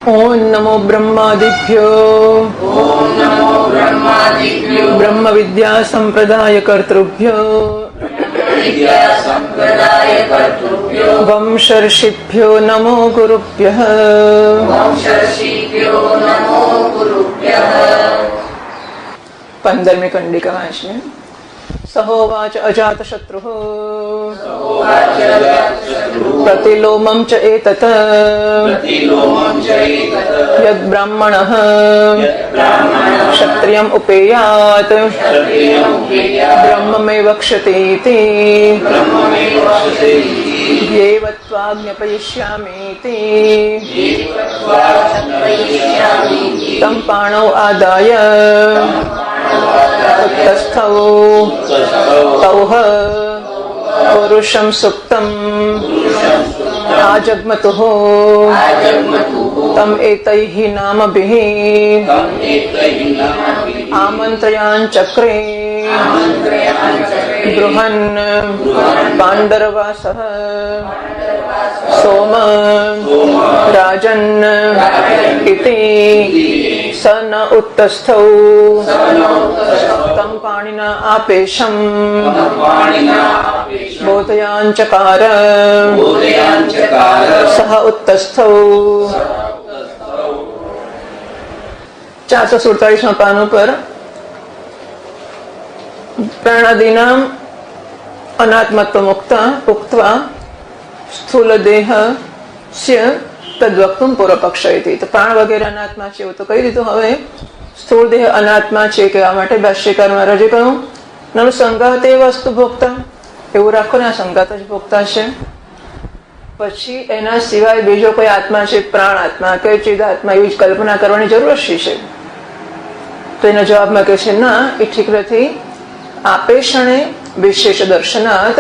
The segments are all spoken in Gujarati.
ओम नमो ब्रह्मादिभ्यो ब्रह्म विद्या संप्रदाय कर्तृभ्यो वंशर्षिभ्यो नमो गुरुभ्यः पंदरमी कंडिका वांचने सहोवाच अजातशत्रुः प्रतिलोमं च एतत् यद्ब्राह्मणः क्षत्रियम् उपेयात् ब्रह्ममेव वक्ष्यते इति ज्ञेयत्वाज्ञापयिष्यामीति तं पाणौ आदाय उत्तस्थौ तौह पुरुषं सुप्तम् आजग्मतुः तम् एतैः नामभिः आमन्त्रयाञ्चक्रे बृहन् पाण्डरवासः सोम राजन् इति स न उत्तस्थौ तं पाणिना आपेशम् बोधयाञ्चकार सह उत्तस्थौ 447 पानु पर प्राणादीनाम अनात्मत्व मुक्ता उक्त्वा स्थूल देह से तद्वक्तुम पूर्व पक्ष इति तो प्राण वगैरह अनात्मा છે એવું તો કહી દીધું. હવે સ્થૂળ દેહ અનાત્મા છે કહેવા માટે ભાષ્યકાર મહારાજે કહ્યું નनु સંગાતે વસ્તુ ભોગતા એવું રાખો ને આ સંગાત જ ભોગતા છે. પછી એના સિવાય બીજો કોઈ આત્મા છે પ્રાણ આત્મા કે ચિદાત્મા એવી કલ્પના કરવાની જરૂર શી છે? તો એના જવાબમાં કહે છે ના એ ઠીક નથી. આપેક્ષણે વિશેષ દર્શનાત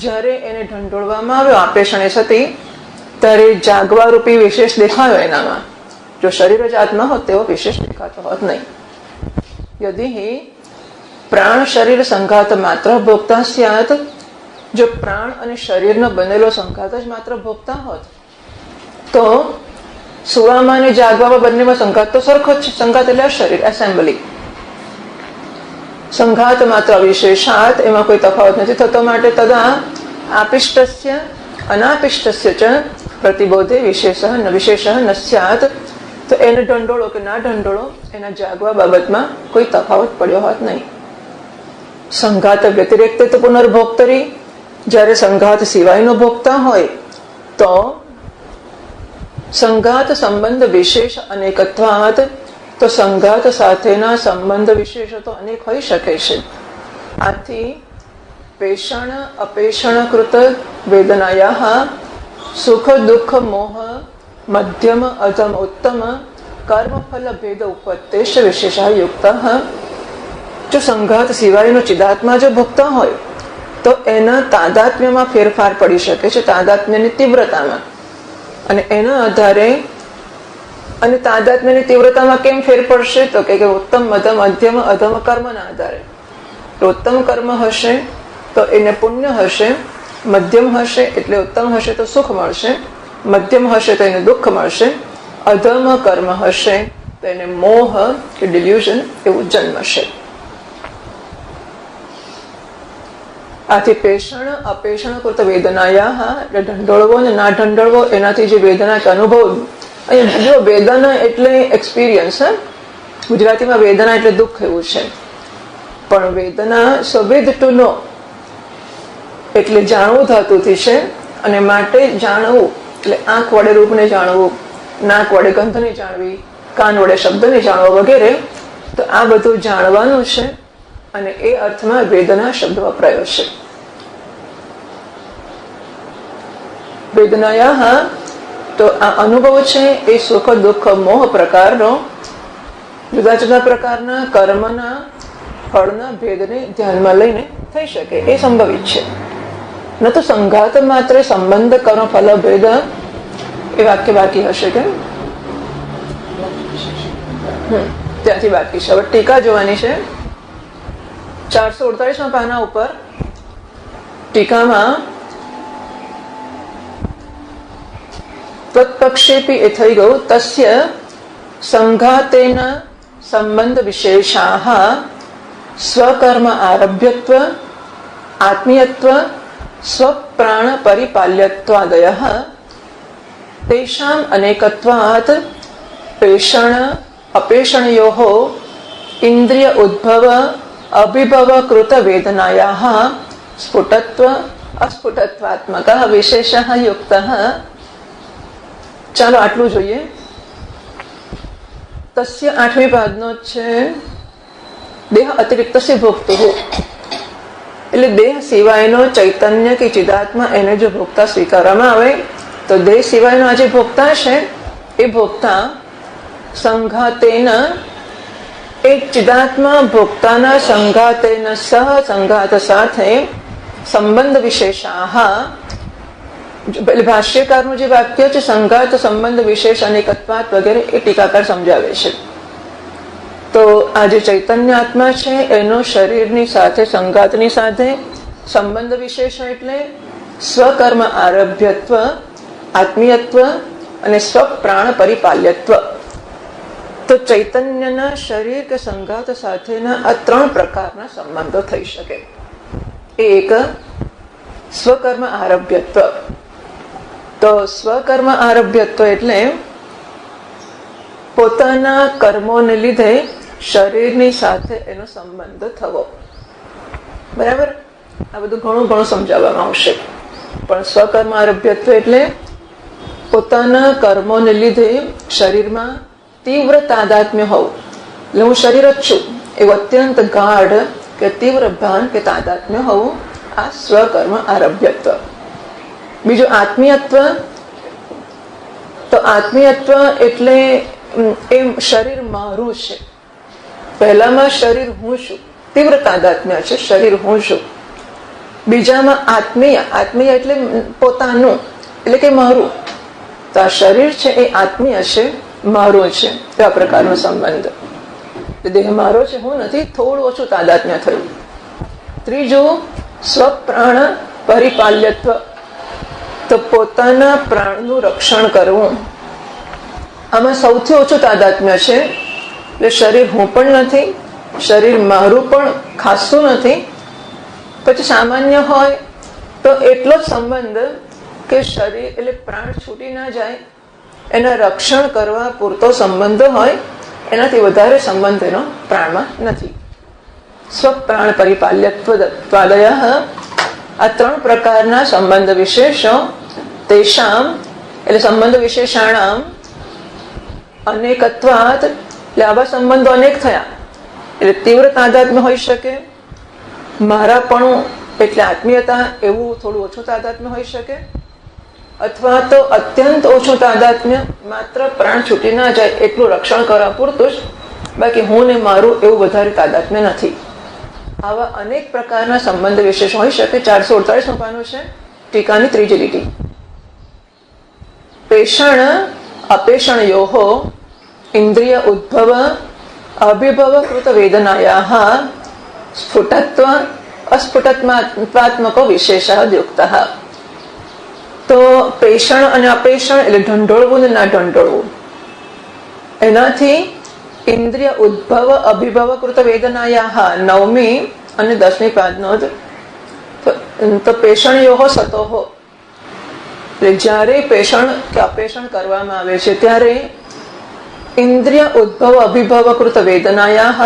જ્યારે એને ઢંઢોળવામાં આવ્યો આપેક્ષણે સતી ત્યારે જાગવા રૂપી વિશેષ દેખાયો એનામાં. જો શરીર જ આત્મા હોત તેવો વિશેષ દેખાતો હોત નહીં. યદિ પ્રાણ શરીર સંઘાત માત્ર ભોગતા સ્યાત જો પ્રાણ અને શરીરનો બનેલો સંઘાત જ માત્ર ભોગતા હોત તો સુવામાં અને જાગવામાં બંનેમાં સંઘાત તો સરખો જ છે. સંઘાત એટલે શરીર એસેમ્બલી. સંઘાત માત્ર વિશેષાત એમાં કોઈ તફાવત નથી થતો. માટે તદા આપિષ્ટસ્ય અનાપિષ્ટસ્ય ચ પ્રતિબોધે વિશેષ ન સ્યાત તો એને ઢંઢોળો કે ના ઢંઢોળો એના જાગવા બાબતમાં કોઈ તફાવત પડ્યો હોત નહીં. સંઘાત વ્યતિરેક્તે તો પુનર્ભોક્તરી જ્યારે સંઘાત સિવાયનો ભોગતા હોય તો સંઘાત સંબંધ વિશેષ અનેકત્વાત તો સંઘાત સાથેના સંબંધ વિશેષો તો અનેક હોઈ શકે છે. આથી પેષણ અપેષણ કૃત વેદનાયા સુખ દુઃખ મોહ મધ્યમ અધમ ઉત્તમ કર્મફલ ભેદ ઉપત્તેશ વિશેષા યુક્ત. જો સંઘાત સિવાયનો ચિદાત્મા જો ભોગતા હોય તો એના તાદાત્મ્યમાં ફેરફાર પડી શકે છે, તાદાત્મ્યની તીવ્રતામાં. અને એના આધારે અને તાદાત્મ્યની તીવ્રતામાં કેમ ફેર પડશે તો કે ઉત્તમ મધમ મધ્યમ અધમ કર્મના આધારે. ઉત્તમ કર્મ હશે તો એને પુણ્ય હશે, મધ્યમ હશે એટલે ઉત્તમ હશે તો સુખ મળશે, મધ્યમ હશે તો એને દુઃખ મળશે, અધમ કર્મ હશે તો એને મોહ કે ડિલ્યુઝન એવું જન્મશે. આથી પેષણ અપેષણ કૃત વેદનાયા એટલે ઢંઢોળવો ને ના ઢંઢોળવો એનાથી જે વેદના કે અનુભવ. અહીંયા જો વેદના એટલે એક્સપિરિયન્સ, ગુજરાતીમાં વેદના એટલે દુઃખ એવું છે. પણ વેદના સવેદ ટુ નો એટલે જાણવું ધાતુથી છે. અને માટે જાણવું એટલે આંખ વડે રૂપને જાણવું, નાક વડે ગંધને જાણવી, કાન વડે શબ્દને જાણવો વગેરે. તો આ બધું જાણવાનું છે અને એ અર્થમાં વેદના શબ્દ વપરાયો છે. વેદનાયા તો આ અનુભવ છે એ સુખ દુઃખ મોહ પ્રકારનો જુદા જુદા પ્રકારના કર્મના ફળના ભેદને ધ્યાનમાં લઈને થઈ શકે એ સંભવિત છે. ન તો સંઘાત માત્ર સંબંધ કર્મ ફલ ભેદ એ વાક્ય બાકી હશે કે ત્યાંથી બાકી છે. હવે ટીકા જોવાની છે 448 પાના ઉપર. ટીકામાં ત્વત્પક્ષેપી એ થઈ ગયું. તસ્ય સંઘાતેન સંબંધ વિશેષાઃ સ્વકર્મ આરભ્યત્વ આત્મીયત્વ સ્વપ્રાણ પરિપાલ્યત્વાદયઃ તેષામ અનેકત્વાત પેષણ અપેષણયોઃ ઇન્દ્રિય ઉદ્ભવ અભિભવ કૃત વેદનાયાઃ સ્ફુટત્વ અસ્ફુટત્વાત્મક વિશેષઃ યુક્તઃ. ચાલો આટલું જોઈએ. તસ્ય 8મી પાદનો છે દેહ અતિરિક્તસ્ય ભોક્તુઃ, એટલે દેહ સિવાયનો ચૈતન્ય કે ચિદાત્મા એને જો ભોગતા સ્વીકારવામાં આવે તો દેહ સિવાયનો આ જે ભોગતા છે એ ભોગતા સંઘાતેન એ ચિદાત્મા ભોગતાના સંઘાતેન સહ સંઘાત સાથે સંબંધ વિશેષાઃ, એટલે ભાષ્યકારનું જે વાક્ય છે સંઘાત સંબંધ વિશેષ અનેકત્વાત વગેરે એ ટીકાકાર સમજાવે છે. તો આ જે ચૈતન્ય આત્મા છે એનો શરીરની સાથે સંઘાતની સાથે સંબંધ વિશેષ એટલે સ્વકર્મ આરભ્યત્વ આત્મીયત્વ અને સ્વપ્રાણ પરિપાલ્યત્વ. તો ચૈતન્યના શરીર કે સંઘાત સાથેના આ 3 પ્રકારના સંબંધો થઈ શકે. એક સ્વકર્મ આરભ્યત્વ. તો સ્વકર્મ આરભ્યત્વ એટલે પોતાના કર્મોને લીધે શરીરની સાથે એનો સંબંધ થવો. બરાબર, આ બધું ઘણું ઘણું સમજાવવામાં આવશે. પણ સ્વકર્મ આરભ્યત્વ એટલે પોતાના કર્મોને લીધે શરીરમાં તીવ્ર તાદાત્મ્ય હોવું. એટલે હું શરીર જ છું એવું અત્યંત ગાઢ કે તીવ્ર ભાન કે તાદાત્મ્ય હોવું, આ સ્વકર્મ આરભ્યત્વ. બીજું આત્મીયત્વ. તો આત્મીયત્વ એટલે એમ શરીર મારું છે. પહેલામાં શરીર હું છું, તીવ્ર તાદાત્મ્ય છે, શરીર હું છું. બીજામાં આત્મીય. આત્મીય એટલે પોતાનું, એટલે કે મારું. તો આ શરીર છે એ આત્મીય છે, મારું છે, એવા પ્રકારનો સંબંધ. દેહ મારો છે, હું નથી, થોડું ઓછું તાદાત્મ્ય થયું. ત્રીજું સ્વપ્રાણ પરિપાલ્યત્વ. તો પોતાના પ્રાણનું રક્ષણ કરવું. આમાં સૌથી ઓછું તાદાત્મ્ય છે. એટલે શરીર હું પણ નથી, શરીર મારું પણ ખાસું નથી. પછી સામાન્ય હોય તો એટલો જ સંબંધ કે શરીર એટલે પ્રાણ છૂટી ના જાય એના રક્ષણ કરવા પૂરતો સંબંધ હોય, એનાથી વધારે સંબંધ એનો પ્રાણમાં નથી. સ્વપ્રાણ પરિપાલ્યત્વાદયઃ. આ 3 પ્રકારના સંબંધ વિશેષો તેષામ એટલે સંબંધ વિશેષાણામ અનેકત્વાત, એટલે આવા સંબંધો અનેક થયા. એટલે તીવ્ર તાદાત્મ્ય હોઈ શકે, મારાપણું એટલે આત્મીયતા એવું થોડું ઓછું તાદાત્મ્ય હોઈ શકે, અથવા તો અત્યંત ઓછું તાદાત્મ્ય, માત્ર પ્રાણ છૂટી ના જાય એટલું રક્ષણ કરવા પૂરતું જ, બાકી હું ને મારું એવું વધારે તાદાત્મ્ય નથી. આવા અનેક પ્રકારના સંબંધ વિશેષ હોઈ શકે. 448 પાનું છે, ટીકાની 3જી લીટી. પેષણ અપેષણયોઃ ઇન્દ્રિય ઉદ્ભવ અભિભવ કૃત વેદનાયાઃ સ્ફુટત્વ અસ્ફુટત્વાત્મકો વિશેષઃ યુક્તઃ. તો પેષણ અને અપેષણ એટલે ઢંઢોળવું ને ના ઢંઢોળવું, એનાથી ઇન્દ્રિય ઉદ્ભવ અભિભવ કૃત વેદનાયાઃ 9મી અને 10મી પાદનો તો પેષણયોઃ સતોઃ. એટલે જ્યારે પેષણ કે અપેષણ કરવામાં આવે છે ત્યારે ઇન્દ્રિય ઉદ્ભવ અભિભવ કૃત વેદનાયાઃ.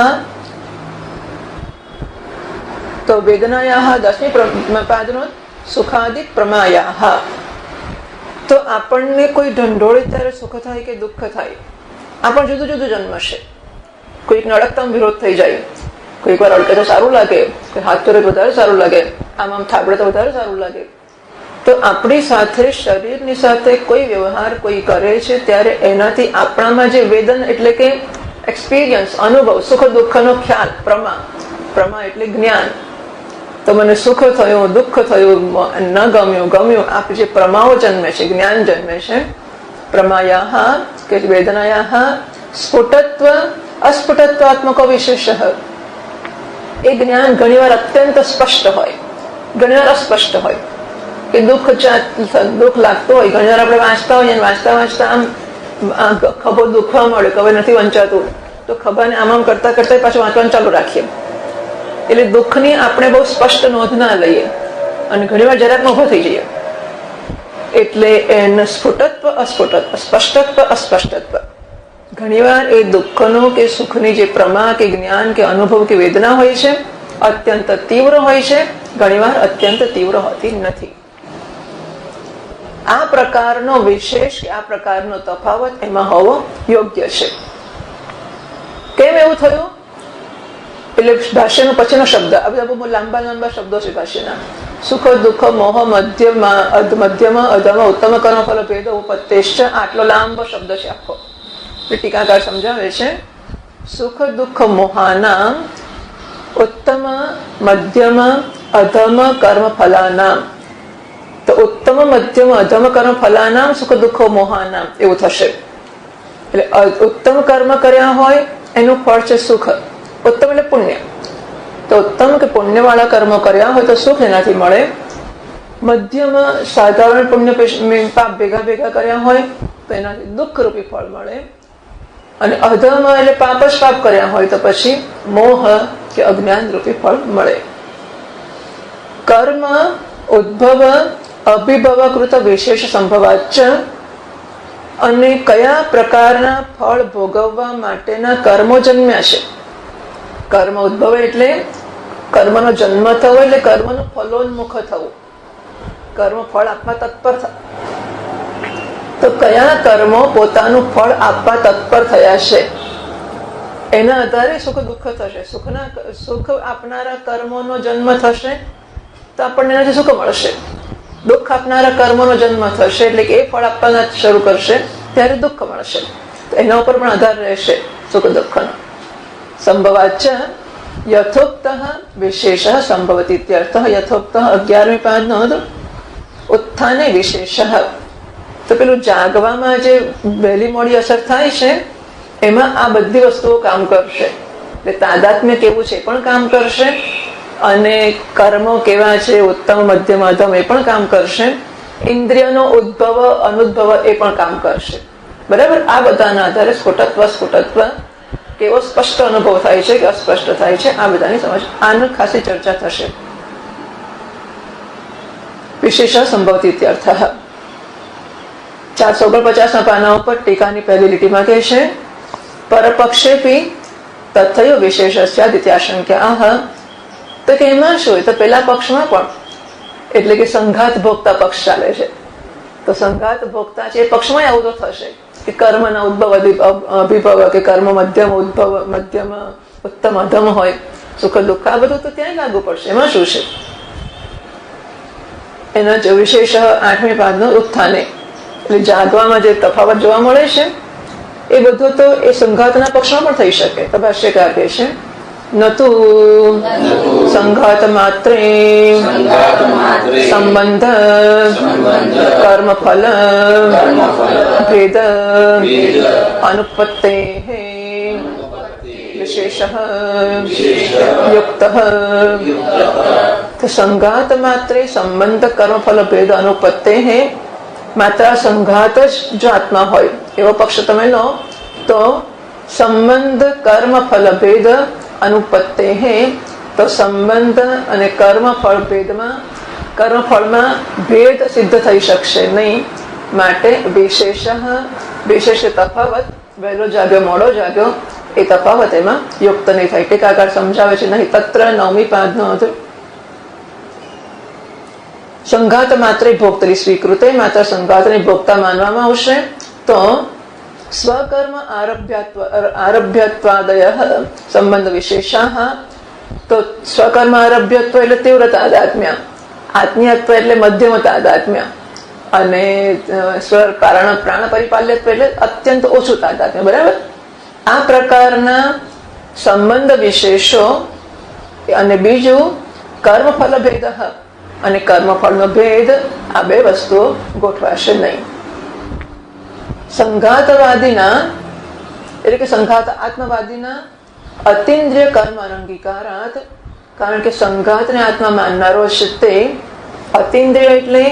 તો વેદનાયાઃ 10મી પાદનો સુખાદિ પ્રમાયાઃ. તો આપણને કોઈ ઢંઢોળે ત્યારે સુખ થાય કે દુઃખ થાય, આ પણ જુદું જુદું જન્મ છે. કોઈક નડકતમ વિરોધ થઈ જાય, કોઈક વાર અડકે તો સારું લાગે, કોઈ હાથ કરે તો વધારે સારું લાગે, આમ થાબડે તો વધારે સારું લાગે. તો આપણી સાથે શરીરની સાથે કોઈ વ્યવહાર કોઈ કરે છે ત્યારે એનાથી આપણામાં જે વેદન એટલે કે એક્સપિરિયન્સ, અનુભવ, સુખ દુઃખનો ખ્યાલ, પ્રમા એટલે જ્ઞાન. તો મને સુખ થયું, દુઃખ થયું, ન ગમ્યું, ગમ્યું, આ જે પ્રમાઓ જન્મે છે, જ્ઞાન જન્મે છે. પ્રમાયાઃ કે વેદનાયાઃ સ્ફુટત્વ અસ્ફુટત્વાત્મકો વિશેષઃ. એ જ્ઞાન ઘણીવાર અત્યંત સ્પષ્ટ હોય, ઘણીવાર અસ્પષ્ટ હોય. કે દુઃખ લાગતું હોય. ઘણી વાર આપણે વાંચતા હોઈએ અને વાંચતા વાંચતા આમ ખભો દુખવા મળે, ખબર નથી વંચાતું, તો ખભાને આમ કરતા કરતા પાછું વાંચવાનું ચાલુ રાખીએ. એટલે દુઃખની આપણે બહુ સ્પષ્ટ નોંધ ના લઈએ અને ઘણીવાર જરાકમાં ઉભા થઈ જઈએ. એટલે એને સ્ફુટત્વ અસ્ફુટત્વ, સ્પષ્ટત્વ અસ્પષ્ટત્વ. ઘણીવાર એ દુઃખનો કે સુખની જે પ્રમા કે જ્ઞાન કે અનુભવ કે વેદના હોય છે અત્યંત તીવ્ર હોય છે, ઘણીવાર અત્યંત તીવ્ર હોતી નથી. આ પ્રકારનો વિશેષ કે આ પ્રકારનો તફાવત એમાં હોવો યોગ્ય છે. કેમ એવું થયું? એટલે ભાષ્યનો પછીનો શબ્દ, આ બધા બહુ લાંબા લાંબા શબ્દો છે ભાષ્યના. સુખ દુઃખ મોહ મધ્યમ અધમ ઉત્તમ કર્મફલ ભેદ ઉપત્યેશ્ચ, આટલો લાંબો શબ્દ છે આખો. ટીકાકાર સમજાવે છે સુખ દુઃખ મોહાનામ ઉત્તમ મધ્યમ અધમ કર્મ ફલાનામ. તો ઉત્તમ મધ્યમ અધમ કર્મ ફલાનામ સુખ દુઃખ મોહાનામ એવું થશે. એટલે ઉત્તમ કર્મ કર્યા હોય એનું ફળ છે સુખ. ઉત્તમ એટલે પુણ્ય. તો ઉત્તમ કે પુણ્ય વાળા કર્મો કર્યા હોય તો સુખ એનાથી મળે. મધ્યમ સાધારણ પુણ્ય પાપ ભેગા ભેગા કર્યા હોય તો એનાથી દુઃખ રૂપી ફળ મળે. અને અધમ એટલે પાપ જ પાપ કર્યા હોય તો પછી મોહ કે અજ્ઞાન રૂપી ફળ મળે. કર્મ ઉદ્ભવ અભિભવ કૃત વિશેષ સંભવાચ, અને કયા પ્રકારના ફળ ભોગવવા માટેના કર્મો જન્મ્યા છે. કર્મ ઉદ્ભવ એટલે કર્મનો જન્મ થવો, એટલે કર્મનું ફલોન્મુખ થવું, કર્મ ફળ આપવા તત્પર થવું. તો કયા કર્મો પોતાનું ફળ આપવા તત્પર થયા છે એના આધારે સુખ દુઃખ થશે. સુખ આપનારા કર્મોનો જન્મ થશે તો આપણને એનાથી સુખ મળશે. દુઃખ આપનારા કર્મોનો જન્મ થશે એટલે કે એ ફળ આપવાના શરૂ કરશે ત્યારે દુઃખ મળશે. તો એના ઉપર પણ આધાર રહેશે સુખ દુઃખનો. સંભવાચ યથોક્ત વિશેષ સંભવતી ઇત્યર્થ. યથોક્ત 11મી પાદનો ઉત્થાને વિશેષ. તો પેલું જાગવામાં જે વહેલી મોડી અસર થાય છે એમાં આ બધી વસ્તુઓ કામ કરશે. એટલે તાદાત્મ્ય કેવું છે એ પણ કામ કરશે, અને કર્મો કેવા છે ઉત્તમ મધ્યમ અધમ એ પણ કામ કરશે. ઇન્દ્રિયનો ઉદ્ભવ અનુદ્ભવ એ પણ કામ કરશે. બરાબર. આ બધાના આધારે સ્ફુટત્વ કેવો સ્પષ્ટ અનુભવ થાય છે કે અસ્પષ્ટ થાય છે, આ બધાની સમજ આની ખાસી ચર્ચા થશે. વિશેષ સંભવતી ઇત્યર્થ. 449 પાના ઉપર ટીકાની પહેલી લીટીમાં કહે છે પરપક્ષેપી તથ્યો વિશેષસ્યાદિત્યાશંક્યા. તો કે એમાં શું, તો પેલા પક્ષમાં પણ એટલે કે સંઘાત ભોગતા પક્ષ ચાલે છે. તો સંઘાત ભોગતા છે એ પક્ષમાં આવું તો થશે કે કર્મના ઉદ્ભવ અભિભવ કે કર્મ મધ્યમ ઉદ્ભવ મધ્યમ ઉત્તમ અધમ હોય, સુખ દુઃખ આ બધું તો ત્યાં લાગુ પડશે. એમાં શું છે એના જો વિશેષ 8મી પાદનો ઉત્થાને, એટલે જાગવામાં જે તફાવત જોવા મળે છે એ બધું તો એ સંઘાતના પક્ષમાં પણ થઈ શકે. તો ભાષ્યકાર કહે છે નતુ સંઘાત માત્રે સંબંધ કર્મ ફલ ભેદ અનુપત્તે વિશેષ યુક્ત. તો સંઘાત માત્રે સંબંધ કર્મ ફલ ભેદ અનુપત્તે હે. માત્ર સંઘાત જ જો આત્મા હોય એવો પક્ષ તમે લો તો સંબંધ કર્મ ફલ ભેદ અનુપત્તે હે. તો સંબંધ અને કર્મ ફળ ભેદમાં કર્મ ફળમાં ભેદ સિદ્ધ થઈ શકશે નહીં. માટે વિશેષ તફાવત વહેલો જાગ્યો મોડો જાગ્યો એ તફાવત એમાં યુક્ત નહીં થાય. ટીકાકાર સમજાવે છે નહીં તત્ર 9મી પાદનો સંઘાત માત્ર ભોક્તરી સ્વીકૃતે, માત્ર સંઘાતને ભોગતા માનવામાં આવશે. તો સ્વકર્મ આરભ્યત્વાદય સંબંધ વિશેષા. તો સ્વકર્મ આરભ્યત્વ એટલે તીવ્ર તાદાત્મ્ય, આત્મીયત્વ એટલે મધ્યમ તાદાત્મ્ય, અને પ્રાણ પરિપાલ્યત્વ એટલે અત્યંત ઓછું તાદાત્મ્ય. બરાબર. આ પ્રકારના સંબંધ વિશેષો. અને બીજું કર્મફલ ભેદ અને કર્મફળનો ભેદ, આ બે વસ્તુઓ ગોઠવાશે નહીં. સંઘાતવાદીના એટલે કે સંઘાત આત્મવાદીના અતિન્દ્રિય કર્મ અનંગીકારાત, કારણ કે સંઘાતને આત્મા માનનારો છે તે અતિન્દ્રિય એટલે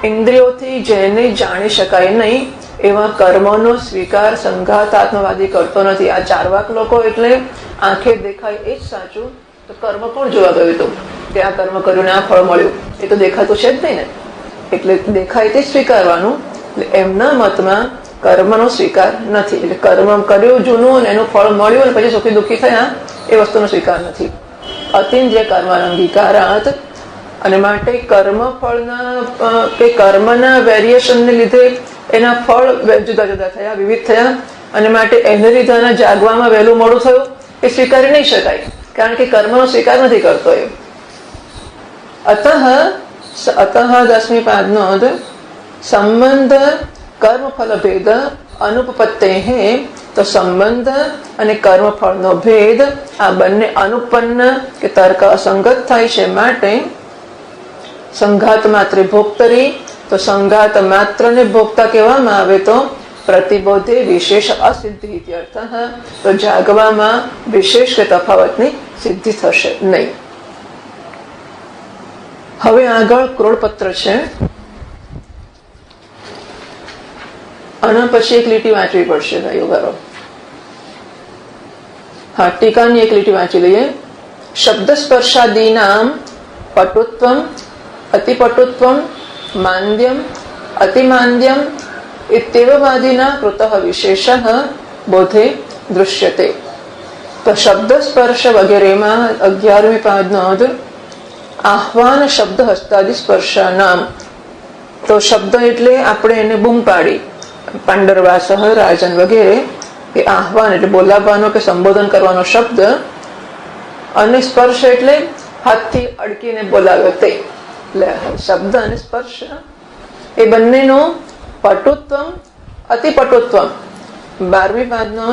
ઇન્દ્રિયોથી જેને જાણી શકાય નહીં એવા કર્મનો સ્વીકાર સંઘાતાત્મવાદી કરતો નથી. આ ચાર્વાક લોકો એટલે આંખે દેખાય એ જ સાચું, તો કર્મ પણ જોવા ગયું હતું કે આ કર્મ કર્યું ને આ ફળ મળ્યું, એ તો દેખાતું છે જ નહીં ને, એટલે દેખાય તે સ્વીકારવાનું. એમના મતમાં કર્મનો સ્વીકાર નથી. એટલે કર્મ કર્યું જૂનું અને એનું ફળ મળ્યું અને પછી સુખી દુઃખી થયા એ વસ્તુનો સ્વીકાર નથી. અતિન્દ્રિય કર્મના અંગીકારાત, અને માટે કર્મ ફળના કે કર્મના વેરિએશનને લીધે એના ફળ જુદા જુદા થયા, વિવિધ થયા, અને માટે એને લીધે એના જાગવામાં વહેલું મોડું થયું એ સ્વીકારી નહીં શકાય, કારણ કે કર્મનો સ્વીકાર નથી કરતો એ. અતઃ 10મી પાદનો સંબંધ કર્મફલ ભેદ અનુપપત્તે, તો સંબંધ અને કર્મફળનો ભેદ આ બંને અનુપન્ન કે તર્ક અસંગત થાય છે. માટે સંઘાત માત્ર ભોક્તરી, તો સંઘાત માત્રને ભોગતા કહેવામાં આવે તો પ્રતિબોધે વિશેષ અસિદ્ધિ ઇત્યર્થ, તો જાગવામાં વિશેષ કે તફાવતની સિદ્ધિ થશે નહીં. હવે આગળ ક્રોડપત્ર છે, આના પછી એક લીટી વાંચવી પડશે ભાઈઓ બરો. હા, ટીકાની એક લીટી વાંચી લઈએ. શબ્દ સ્પર્શાદીનામ પટુત્વમ અતિપટુત્વમ માંદ્યમ અતિમાંદ્યમ ઇત્યેવવાદિના કૃતઃ વિશેષઃ બોધે દૃશ્યતે. તો શબ્દ સ્પર્શ વગેરેમાં 11મી પાદનો આહ્વાન શબ્દ હસ્તાદિ સ્પર્શાનામ, તો શબ્દ એટલે આપણે એને બૂમ પાડી, પાંડરવાસહ રાજન વગેરે, એ આહ્વાન એટલે બોલાવવાનો કે સંબોધન કરવાનો શબ્દ, અને સ્પર્શ એટલે હાથથી અડકીને બોલાવ્યો તે. એટલે શબ્દ અને સ્પર્શ એ બંનેનો પટુત્વમ અતિપટુત્વમ, 12મી પાદનો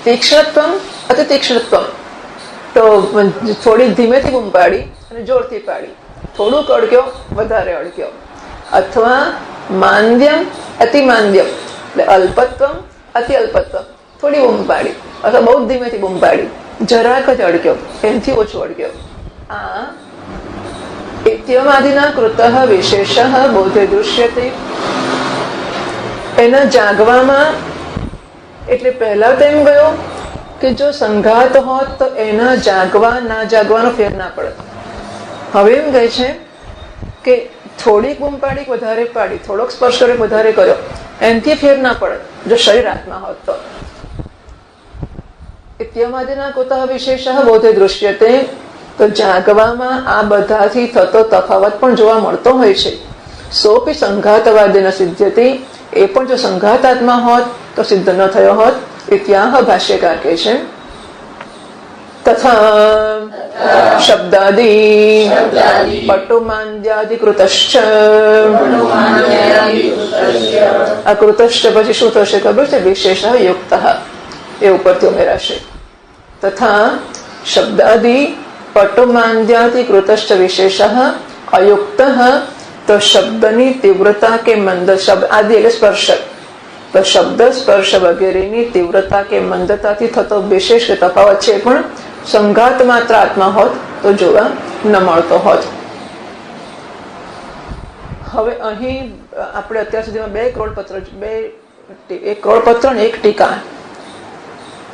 તીક્ષ્ણત્વમ અતિ તીક્ષ્ણત્વમ, તો થોડી ધીમેથી બૂમ પાડી અને જોરથી પાડી, થોડુંક અડક્યો વધારે અડક્યો, અથવા માંદ્યમ અતિમાંદ્યમ એટલે અલ્પત્વમ અતિ અલ્પત્વમ, થોડી બૂમ પાડી અથવા બહુ ધીમેથી બૂમ પાડી, જરાક જ અડક્યો એનાથી ઓછું અડક્યો. આ ઇત્યમાદિના કૃતઃ વિશેષઃ બોધે દૃશ્યતે. એના જાગવામાં, એટલે પહેલા તો એમ ગયો કે જો સંઘાત હોત તો એના જાગવા ના જાગવાનો ફેર ના પડે. હવે એમ કહે છે કે થોડીક બૂમ પાડી વધારે પાડી, થોડોક સ્પર્શ કર્યો વધારે કર્યો, એનાથી ફેર ના પડે જો શરીર આત્મા હોત તો. ઇત્યમાદિના કૃતઃ વિશેષઃ બોધે દૃશ્યતે, તો જાગવામાં આ બધાથી થતો તફાવત પણ જોવા મળતો હોય છે. સોપી સંઘાતવાદેન સિદ્ધ્યતે, એ પણ જો સંઘાતાત્મા હોત તો સિદ્ધ ન થયો હોત. ઇત્યાહ ભાષ્યકાર કહે છે. તથા શબ્દાદિ પટુમાંદ્યાદિકૃતશ્ચ, આ કૃતશ્ચ પછી શું થશે ખબર છે? વિશેષ યુક્ત, એ ઉપરથી ઉમેરાશે. તથા શબ્દાદિ પટુમાંદ્યાદિકૃતશ્ચ વિશેષ અયુક્ત, તો શબ્દની તીવ્રતા કે મંદ, શબ્દ આદિ એટલે સ્પર્શક, તો શબ્દ સ્પર્શ વગેરેની તીવ્રતા કે મંદતાથી થતો વિશેષ કે તફાવત છે પણ સંઘાત માત્ર આત્મા હોત તો જોવા ન મળતો હોત. હવે અહીં આપણે અત્યાર સુધીમાં એક ક્રોડપત્ર અને એક ટીકા.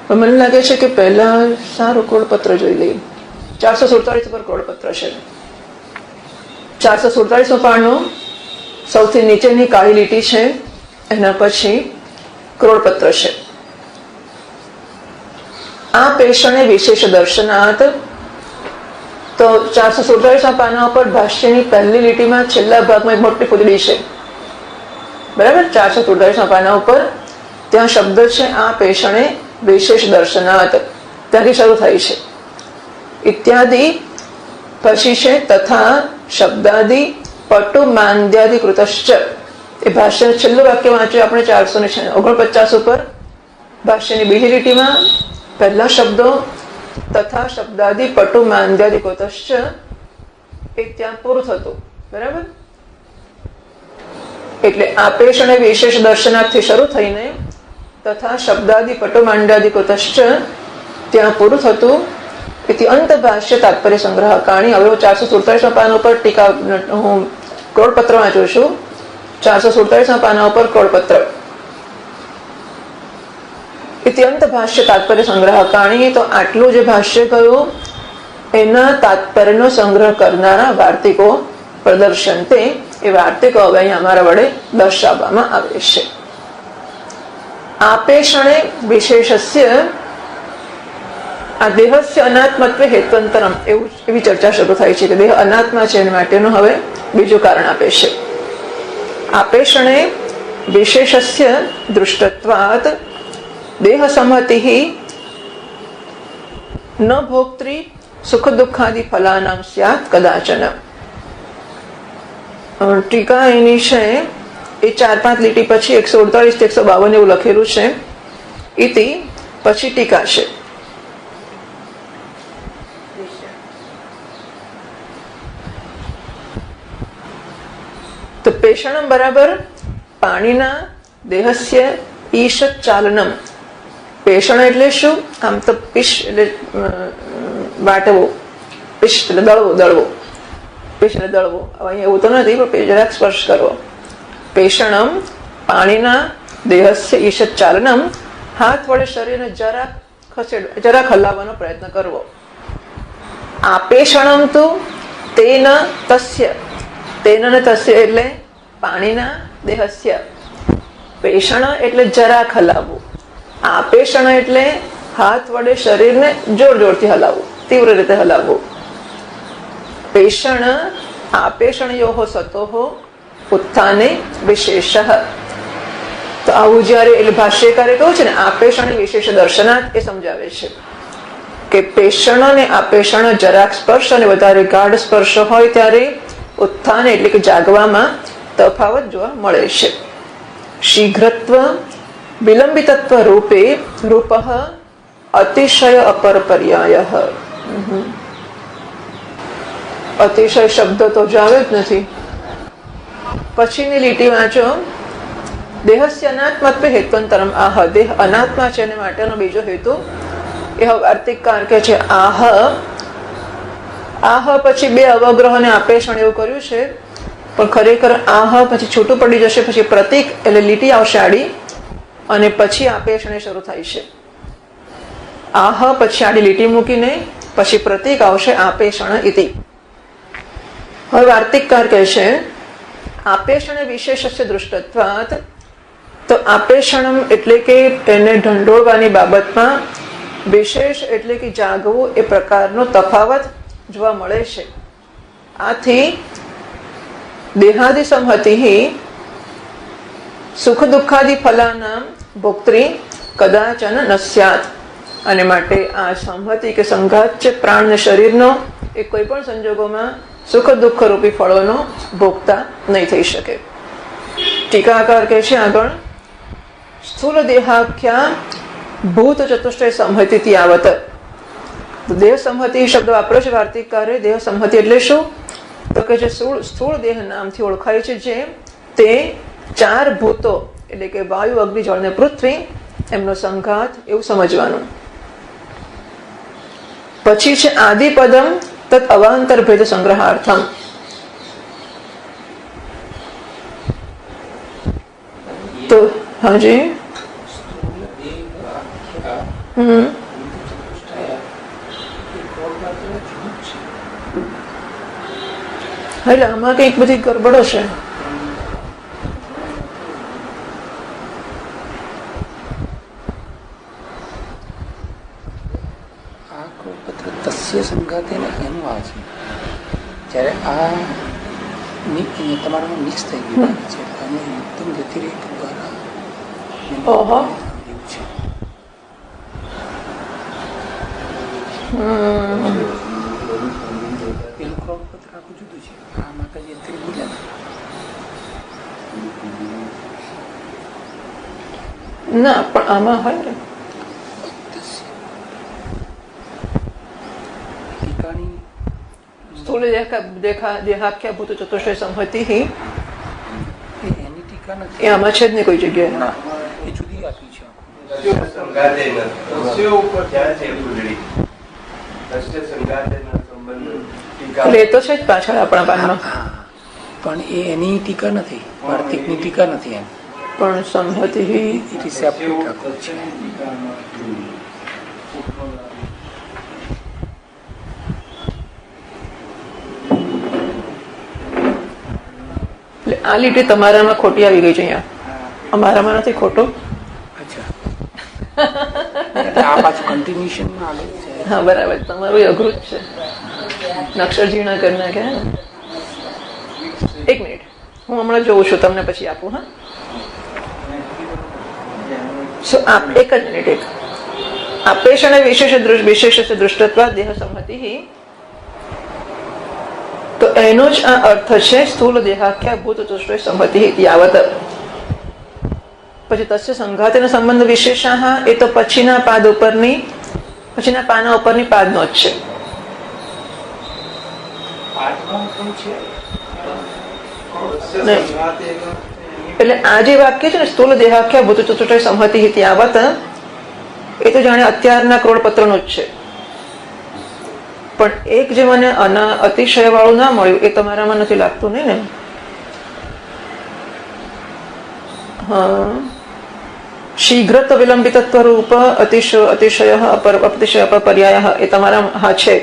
મને લાગે છે કે પહેલા સારું ક્રોડપત્ર જોઈ લઈએ. 447 પર ક્રોડપત્ર છે. 447 પાનું સૌથી નીચેની કાળી લીટી છે, એના પછી ક્રોડપત્ર છે. આ પેષણે વિશેષ દર્શનાર્થ, તો 447 પાના ઉપર ભાષ્યની પહેલી લીટીમાં છેલ્લા ભાગમાં એક મોટી પૂતળી છે, બરાબર. 447 પાના ઉપર ત્યાં શબ્દ છે આ પેષણે વિશેષ દર્શનાર્થ, ત્યાંથી શરૂ થાય છે. ઇત્યાદિ પછી છે તથા શબ્દાદિ પટુ માંદ્યાદિ કૃતશ્ચ, એ ભાષ્યનું છેલ્લું વાક્ય વાંચ્યું આપણે 449 ઉપર. ભાષ્યની બીજી લીટીમાં પહેલા શબ્દો તથા શબ્દાદિ પટુ માંદ્યાદિ કૃતશ્ચ, એ ત્યાં પૂરું થતું, બરાબર. એટલે આપેશ અને વિશેષ દર્શનાર્થથી શરૂ થઈને તથા શબ્દાદિ પટુ માંડ્યાદિ કૃતશ્ચ ત્યાં પૂરું થતું. इति अंतभाष्य तात्पर्य संग्रह काणी। હવે 447 પાના ઉપર ટીકા હું ક્રોડપત્ર વાંચું છું। 447 પાના ઉપર ક્રોડપત્ર इति अंतभाष्य तात्पर्य संग्रह काणी। तो આટલું જે ભાષ્ય કહ્યું એના તાત્પર્યનો સંગ્રહ કરનારા વાર્તિકો પ્રદર્શન તે એ વાર્તિકો હવે અહીં અમારા વડે દર્શાવવામાં આવે છે। આपेक्षणे विशेषस्य આ દેહસ્ય અનાત્મત્વે હેત્વંતરમ એવી ચર્ચા શરૂ થાય છે કે દેહ અનાત્મા છે એના માટેનું હવે બીજું કારણ આપે છે। આपेक्षणे વિશેષસ્ય દૃષ્ટત્વાત देह संहति न भोक्त्री सुख दुखादि फलानां स्यात् कदाचन। टीका एनी छे ए 4-5 લીટી પછી 148 થી 152 એવું લખેલું છે। इति પછી ટીકા છે। तो पेषणम बराबर पाणीना देहस्य ईशत चालनम। પેષણ એટલે શું? આમ તો પીશ એટલે વાટવો, પીશ એટલે દળવો, પીશ એટલે દળવો। અહીંયા એવું તો નથી, પણ જરાક સ્પર્શ કરવો। પેષણમ પાણીના દેહસ્ય ઈશત ચાલનમ, હાથ વડે શરીરને જરાક હલાવવાનો પ્રયત્ન કરવો। આपेक्षणम તો તેન તસ્ય, તેન ને તસ્ય એટલે પાણીના દેહસ્ય, પેષણ એટલે જરાક હલાવવું, આपेक्षण એટલે હાથ વડે શરીરને જોરથી હલાવવું, તીવ્ર રીતે હલાવવું। પેષણ આपेक्षणयोः सतोः उत्थाने विशेषः। તો આવું જ્યારે એટલે ભાષ્યકારે કહ્યું છે ને આपेक्षण વિશેષ દર્શનાર્થ એ સમજાવે છે કે પેષણ અને આपेक्षण જરાક સ્પર્શ અને વધારે ગાઢ સ્પર્શ હોય ત્યારે ઉત્થાન એટલે કે જાગવામાં તફાવત જોવા મળે છે। શીઘ્રત્વ विलंबितत्व रूपे रूपः अतिशय अपर पर्यायः। अतिशय शब्द तो जावे ज नथी। पछीनी લીટી વાંચો। દેહસ્ય અનાત્મત્વે હેત્વંતરમ આહ, દેહ અનાત્મા છે એને માટેનો બીજો હેતુ એ વાર્તિકકાર કે છે આહ। આહ પછી બે અવગ્રહ અને આपेक्षण એવું કર્યું છે, પણ ખરેખર આહ પછી છૂટું પડી જશે, પછી પ્રતીક એટલે લીટી આવશે આડી અને પછી આपेक्षण શરૂ થાય છે। આહ પછી આડી લીટી મૂકીને પછી પ્રતીક આવશે આपेक्षण ઇતિ। હવે વાર્તિકકાર કહે છે આपेक्षण વિશેષસ્ય દૃષ્ટત્વાત। તો આपेक्षणम એટલે કે એને ઢંઢોળવાની બાબતમાં, વિશેષ એટલે કે જાગવું એ પ્રકારનો તફાવત જોવા મળે છે। આથી દેહાદિ સંહતિ સુખ દુઃખાદિ ફલાના ભોક્ત્રી કદાચન ન સ્યાત। અને માટે આ સંહતિ કે સંઘાત છે પ્રાણ ને શરીરનો, એ કોઈ પણ સંજોગોમાં સુખ દુઃખ રૂપી ફળોનો ભોગતા નહીં થઈ શકે। ટીકાકાર કહે છે આગળ સ્થૂલ દેહાખ્યા ભૂત ચતુષ્ટય સંહતિ આવત। દેહ સંહતિ શબ્દ વાપરો છે વાર્તિકકારે। દેહ સંહતિ એટલે શું? તો કે જે સ્થૂળ દેહ નામથી ઓળખાય છે, જે તે 4 ભૂતો એટલે કે વાયુ, અગ્નિ, જળ ને પૃથ્વી એમનો સંઘાત એવું સમજવાનું। પછી છે આદિપદમ તત અવાંતર ભેદ સંગ્રહાર્થમ। તો હાજી એટલે આમાં કઈક બધી ગરબડો છે। સંગાતે એનું આવે છે જ્યારે આ તમારામાં મિક્સ થઈ ગયું છે અને એકદમ વ્યતિરેક દ્વારા પેલું ક્રોપપત્ર આખું જુદું છે, આ માતાજી અત્યારે બોલ્યા ના, પણ આમાં હોય ને સ્થૂલ દેહાખ્યા ભૂત ચતુષ્ટય સંહતિ એની ટીકા નથી, એ આમાં છે જ નહીં કોઈ જગ્યાએ। એ જુદી આપી છે। એટલે એ તો છે જ પાછળ આપણા પાનમાં, હા, પણ એ એની ટીકા નથી, વાર્તિકની ટીકા નથી એમ, પણ સંહતિ ઇટ ઇઝ સેપરેટ આખું છે. એટલે આ લીટી તમારામાં ખોટી આવી ગઈ છે, અહીંયા અમારામાં નથી ખોટો. અચ્છા, આ પાછું કન્ટિન્યુએશનમાં આગળ છે. હા બરાબર, તમારું અઘરું જ છે, અક્ષર ઝીણા કરી નાખ્યા ને. એક મિનિટ, હું હમણાં જોઉં છું, તમને પછી આપું. હા, એક જ મિનિટ. એક આપેક્ષણ વિશેષ દૃષ્ટત્વા દેહ સંહતિ, તો એનો જ આ અર્થ છે સ્થૂલ દેહાખ્યા ભૂત ચતુષ્ટય સંહતિ યાવત. પછી તસ્ય સંઘાતેનો સંબંધ વિશેષાઃ, એ તો પછીના પાદ ઉપરની, પછીના પાના ઉપરની પાદનો જ છે. એટલે આ જે વાક્ય છે ને, સ્થૂલ દેહાખ્યા ભૂત ચતુષ્ટય સંહતિ યાવત, એ તો જાણે અત્યારના ક્રોડપત્રનું જ છે. પણ એક જે મને અતિશય વાળું ના મળ્યું, એ તમારામાં નથી લાગતું નહીં ને? હા, શીઘ્રત વિલંબિતત્વ રૂપ અતિશય અપર્યાય, એ તમારા હા છે.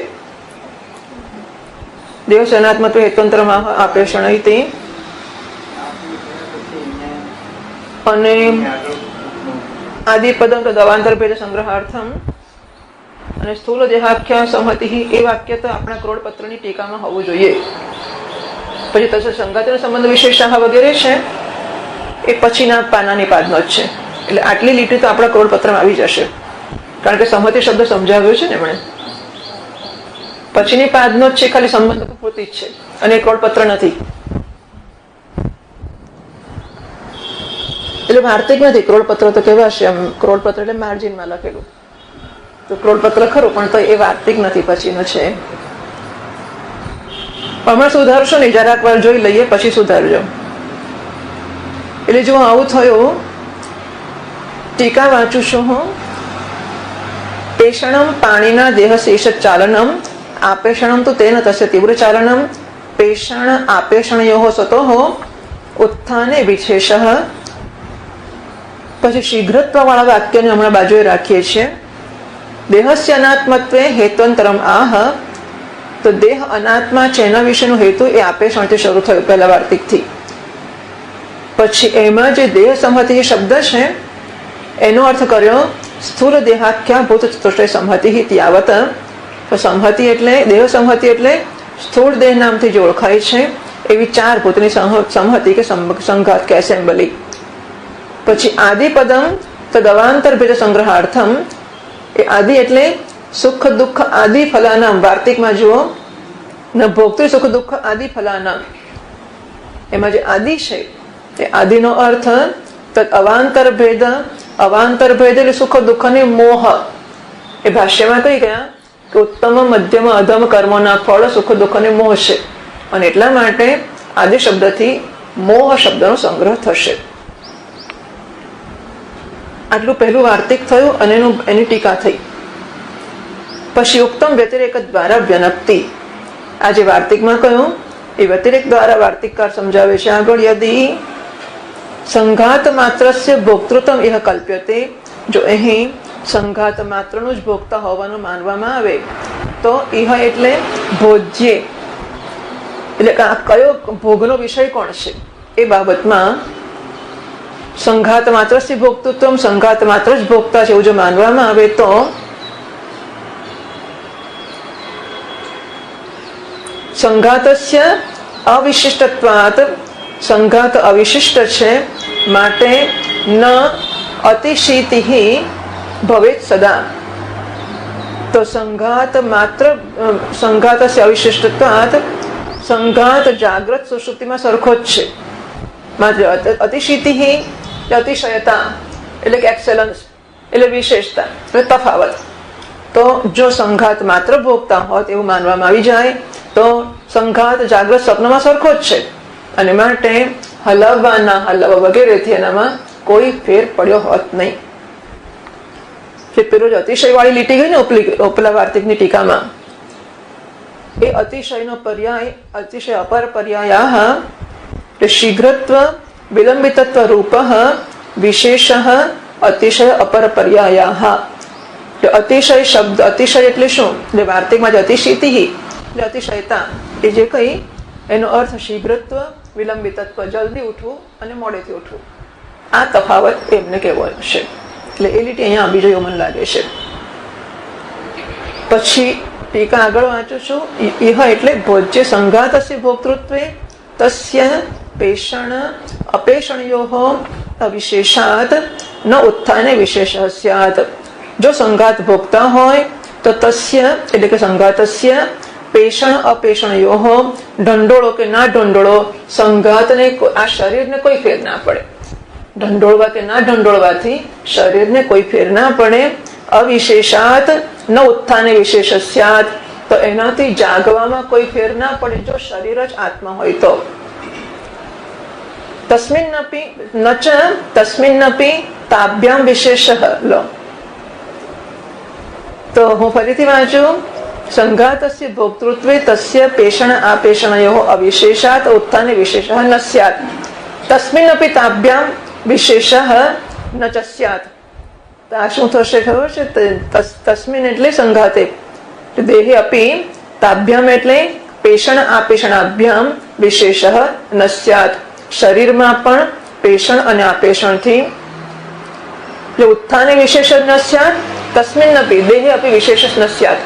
દેવ સનાત્મત્વ હેતંત્રમાં આપેક્ષણ, અને આદિપદમ તો દવાંતર ભેદ સંગ્રહાર્થમ, અને સ્થૂલ દેહાખ્યા સંહતિ, એ વાક્ય તો આપણા ક્રોડપત્રની ટીકામાં હોવું જોઈએ. પછી તસ્ય સંઘાતનો સંબંધ વિશેષાઃ વગેરે છે, એ પછીના પાનાની પાદનો જ છે. એટલે આટલી લીટી તો આપણા ક્રોડપત્રમાં આવી જશે, કારણ કે સંહતિ શબ્દ સમજાવ્યો છે ને એમણે. પછીની પાદનો જ છે, ખાલી સંબંધ તો પૂરતી જ છે, અને ક્રોડપત્ર નથી. એટલે વાર્તિક નથી, ક્રોડપત્ર તો કેવા છે, આમ ક્રોડપત્ર એટલે માર્જિનમાં લખેલું, તો ક્રોડપત્ર ખરું, પણ તો એ વાર્તિક નથી, પછીનો છે. હમણાં સુધારશો નહીં, જરાક વાર જોઈ લઈએ પછી સુધારજો. એટલે જો આવું થયું, ટીકા વાંચું છું હું. પેષણમ પાણીના દેહ શેષ ચાલનમ, આપેષણમ તો તેન તસ્ય તીવ્ર ચાલનમ, પેષણ આપેષણયો સતોઃ ઉત્થાને વિશેષ. પછી શીઘ્રત્વ વાળા વાક્યને હમણાં બાજુએ રાખીએ છીએ. દેહસ્ય અનાત્મત્વે હેત્વંતરમ આહ, તો દેહ અનાત્મા છે એના વિશેનો હેતુ એ આપેષણથી શરૂ થયો, પહેલા વાર્તિકથી. પછી એમાં જે દેહ સંહતિ શબ્દ છે એનો અર્થ કર્યો સ્થૂલ દેહાખ્યા ભૂત ચતુષ્ટય સંહતિ યાવત. તો સંહતિ એટલે, દેહ સંહતિ એટલે સ્થૂળ દેહ નામથી જે ઓળખાય છે એવી ચાર ભૂતની સંહતિ કે સંઘાત કે એસેમ્બલી. પછી આદિપદમ તો દવાંતર ભેદ સંગ્રહાર્થમ, એ આદિ એટલે સુખ દુઃખ આદિ ફલાનામ, વાર્તિકમાં જુઓ ન ભોગતૃ સુખ દુઃખ આદિ ફલાનામ, એમાં જે આદિ છે એ આદિનો અર્થ અવાંતર ભેદ. અવાંતર ભેદ એટલે સુખ દુઃખની મોહ. એ ભાષ્યમાં કહી ગયા કે ઉત્તમ મધ્યમ અધમ કર્મોના ફળ સુખ દુઃખની મોહ છે, અને એટલા માટે આદિ શબ્દથી મોહ શબ્દનો સંગ્રહ થશે. આટલું પહેલું વાર્તિક થયું, અને એની ટીકા થઈ. પછી ઉત્તમ વ્યતિરેક દ્વારા વ્યનપ્તિ, આ જે વાર્તિકમાં કહ્યું એ વ્યતિરેક દ્વારા વાર્તિકકાર સમજાવે છે આગળ. યદિ સંઘાત માત્રસ્ય ભોક્તૃત્વમ ઇહ કલ્પ્યતે, જો અહીં સંઘાત માત્રનું જ ભોગતા હોવાનું માનવામાં આવે તો ઇહ એટલે ભોજ્ય, એટલે કયો ભોગનો વિષય કોણ છે એ બાબતમાં સંઘાત માત્ર ભોક્તૃત્વ, સંઘાત માત્ર જ ભોગતા છે એવું જો માનવામાં આવે તો સંઘાતસ્ય અવિશિષ્ટત્વાત, સંઘાત અવિશિષ્ટ છે માટે ન અતિશીતિ ભવેત સદા. તો સંઘાત માત્ર, સંઘાતસ્ય અવિશિષ્ટત્વાત, સંઘાત જાગ્રત સુષુપ્તિમાં સરખો જ છે. માત્ર અતિશીતિ અતિશયતા એટલે કે એક્સેલન્સ એટલે વિશેષતા એટલે તફાવત. તો જો સંઘાત માત્ર ભોગતા હોત એવું માનવામાં આવી જાય તો સંઘાત જાગ્રત સ્વપ્નમાં સરખો જ છે, અને માટે હલાવવા ના હલાવવા વગેરેથી એનામાં કોઈ ફેર પડ્યો હોત નહીં. કે પેલું અતિશય વાળી લીટી ગઈ ને ઉપલા વાર્તિકની ટીકામાં, એ અતિશયનો પર્યાય, અતિશય અપર પર્યાયા શીઘ્રત્વ વિલંબિતત્વ રૂપ વિશેષ અતિશય અપર પર્યાયા. અતિશય શબ્દ, અતિશય એટલે શું? એટલે વાર્તિકમાં જે અતિશીતિ એટલે અતિશયતા, એ જે કઈ એનો અર્થ શીઘ્રત્વ વિલંબિતત્વ, જલ્દી ઉઠવું અને મોડેથી ઉઠવું. આ તફાવત એમને કેવો છે. એટલે એ લીટી અહીંયા આવી જોઈએ મને લાગે છે. પછી ટીકા આગળ વાંચું છું. ઇહ એટલે ભોજ્ય સંઘાતસ્ય ભોક્તૃત્વે તસ્ય પેષણ અપેષણયોઃ અવિશેષાત ન ઉત્થાને વિશેષ સ્યાત. જો સંઘાત ભોગતા હોય તો તસ્ય એટલે કે સંઘાતસ્ય પેષણ અપેષણયોઃ, ઢંઢોળો કે ના ઢંઢોળો, સંઘાતને આ શરીરને કોઈ ફેર ના પડે. ઢંઢોળવા કે ના ઢંઢોળવાથી શરીરને કોઈ ફેર ના પડે. અવિશેષાત ન ઉત્થાને વિશેષ સ્યાત, તો એનાથી જાગવામાં કોઈ ફેર ના પડે જો શરીર જ આત્મા હોય તો. તસ્મિન્નપી તાભ્યામ વિશેષ લો. તો હું ફરીથી વાંચું. સંઘાતસ્ય ભોક્તૃત્વે તસ્ય પેષણ આપેષણયોઃ અવિશેષાત ઉત્થાને વિશેષ ન સ્યાત. તસ્મિન્નપી તાભ્યામ વિશેષ ન ચ સ્યાત. આ શું થશે ખબર છે? તસ્મિન એટલે સંઘાતે, દેહે અપી, તાભ્યામ એટલે પેષણ આપેષણાભ્યામ વિશેષ ન સ્યાત. શરીરમાં પણ પેષણ અને આપેષણથી ઉત્થાને વિશેષ ન સ્યાત. તસ્મિન અપી દેહે અપી વિશેષ ન સ્યાત.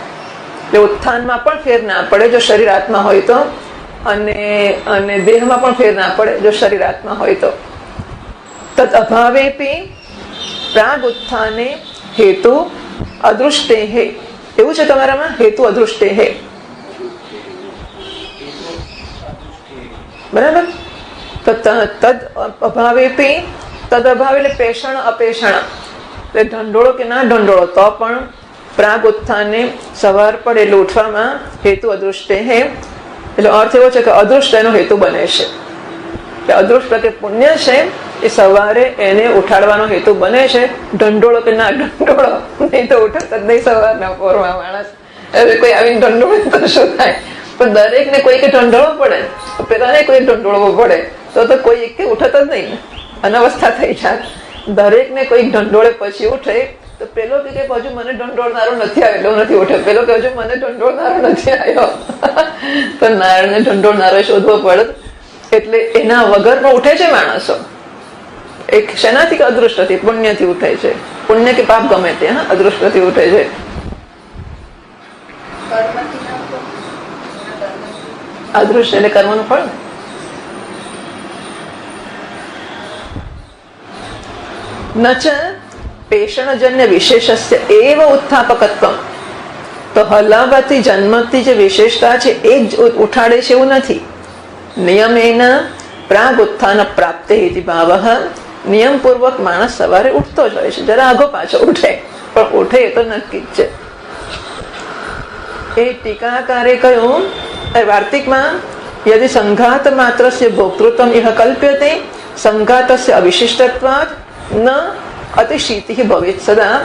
એટલે ઉત્થાનમાં પણ ફેર ના પડે જો શરીર આત્મા હોય તો, અને દેહમાં પણ ફેર ના પડે જો શરીર આત્મા હોય તો. તદ અભાવેપી પ્રાગ ઉત્થાને હેતુ અદૃષ્ટેહે. એવું છે તમારામાં? હેતુ અદૃષ્ટેહે, બરાબર? તો તદ અભાવેપી, તદ અભાવ એટલે પેષણ અપેષણ, એટલે ઢંઢોળો કે ના ઢંઢોળો તો પણ પ્રાગ ઉત્થાને સવાર પડે એટલે ઉઠવામાં હેતુ અદૃષ્ટેહે, એટલે અર્થ એવો છે કે અદૃષ્ટ એનો હેતુ બને છે. કે અદૃષ્ટ કે પુણ્ય છે એ સવારે એને ઉઠાડવાનો હેતુ બને છે. ઢંઢોળો કે ના ઢંઢોળો, નહીં તો ઉઠે જ નહીં સવારના પોરમાં માણસ. હવે કોઈ આવીને ઢંઢોળે તો શું થાય? પણ દરેકને કોઈ કે ઢંઢોળવો પડે, પેલાને કોઈ ઢંઢોળવો પડે તો કોઈ એક ઉઠત જ નહીં, અનવસ્થા થઈ જાય. દરેકને કોઈ ઢંઢોળે પછી ઉઠે તો પેલો કે હજુ મને ઢંઢોળનારો નથી આવ્યો એટલે નથી ઉઠે, પેલો કે હજુ મને ઢંઢોળનારો નથી આવ્યો. તો નારાયણને ઢંઢોળનારો શોધવો પડે. એટલે એના વગર ઉઠે છે માણસો. એક શેનાથી કે અદૃષ્ટથી, પુણ્યથી ઉઠે છે. પુણ્ય કે પાપ ગમે તે, હા, અદૃષ્ટથી ઉઠે છે. અદૃશ્ય એટલે કર્મનું ફળ. નચ પેષણજન્ય વિશેષસ્ય એવ ઉત્થાપકત્વ. તો હલાવાથી જન્મથી જે વિશેષતા છે એ જ ઉઠાડે છે એવું નથી. નિયમેન પ્રાગ ઉત્થાન પ્રાપ્તે ઇતિ ભાવઃ. નિયમપૂર્વક માણસ સવારે ઉઠતો જ હોય છે, જરા આગો પાછો ઉઠે પણ ઉઠે એ તો નક્કી જ છે. એ ટીકાકારે કહ્યું વાર્તિકમાં, યદિ સંઘાત માત્રસ્ય ભોક્તૃત્વમ ઇહ કલ્પ્યતે સંઘાતસ્ય અવિશિષ્ટત્વાત ન અતિશીતિ ભવેત સદા.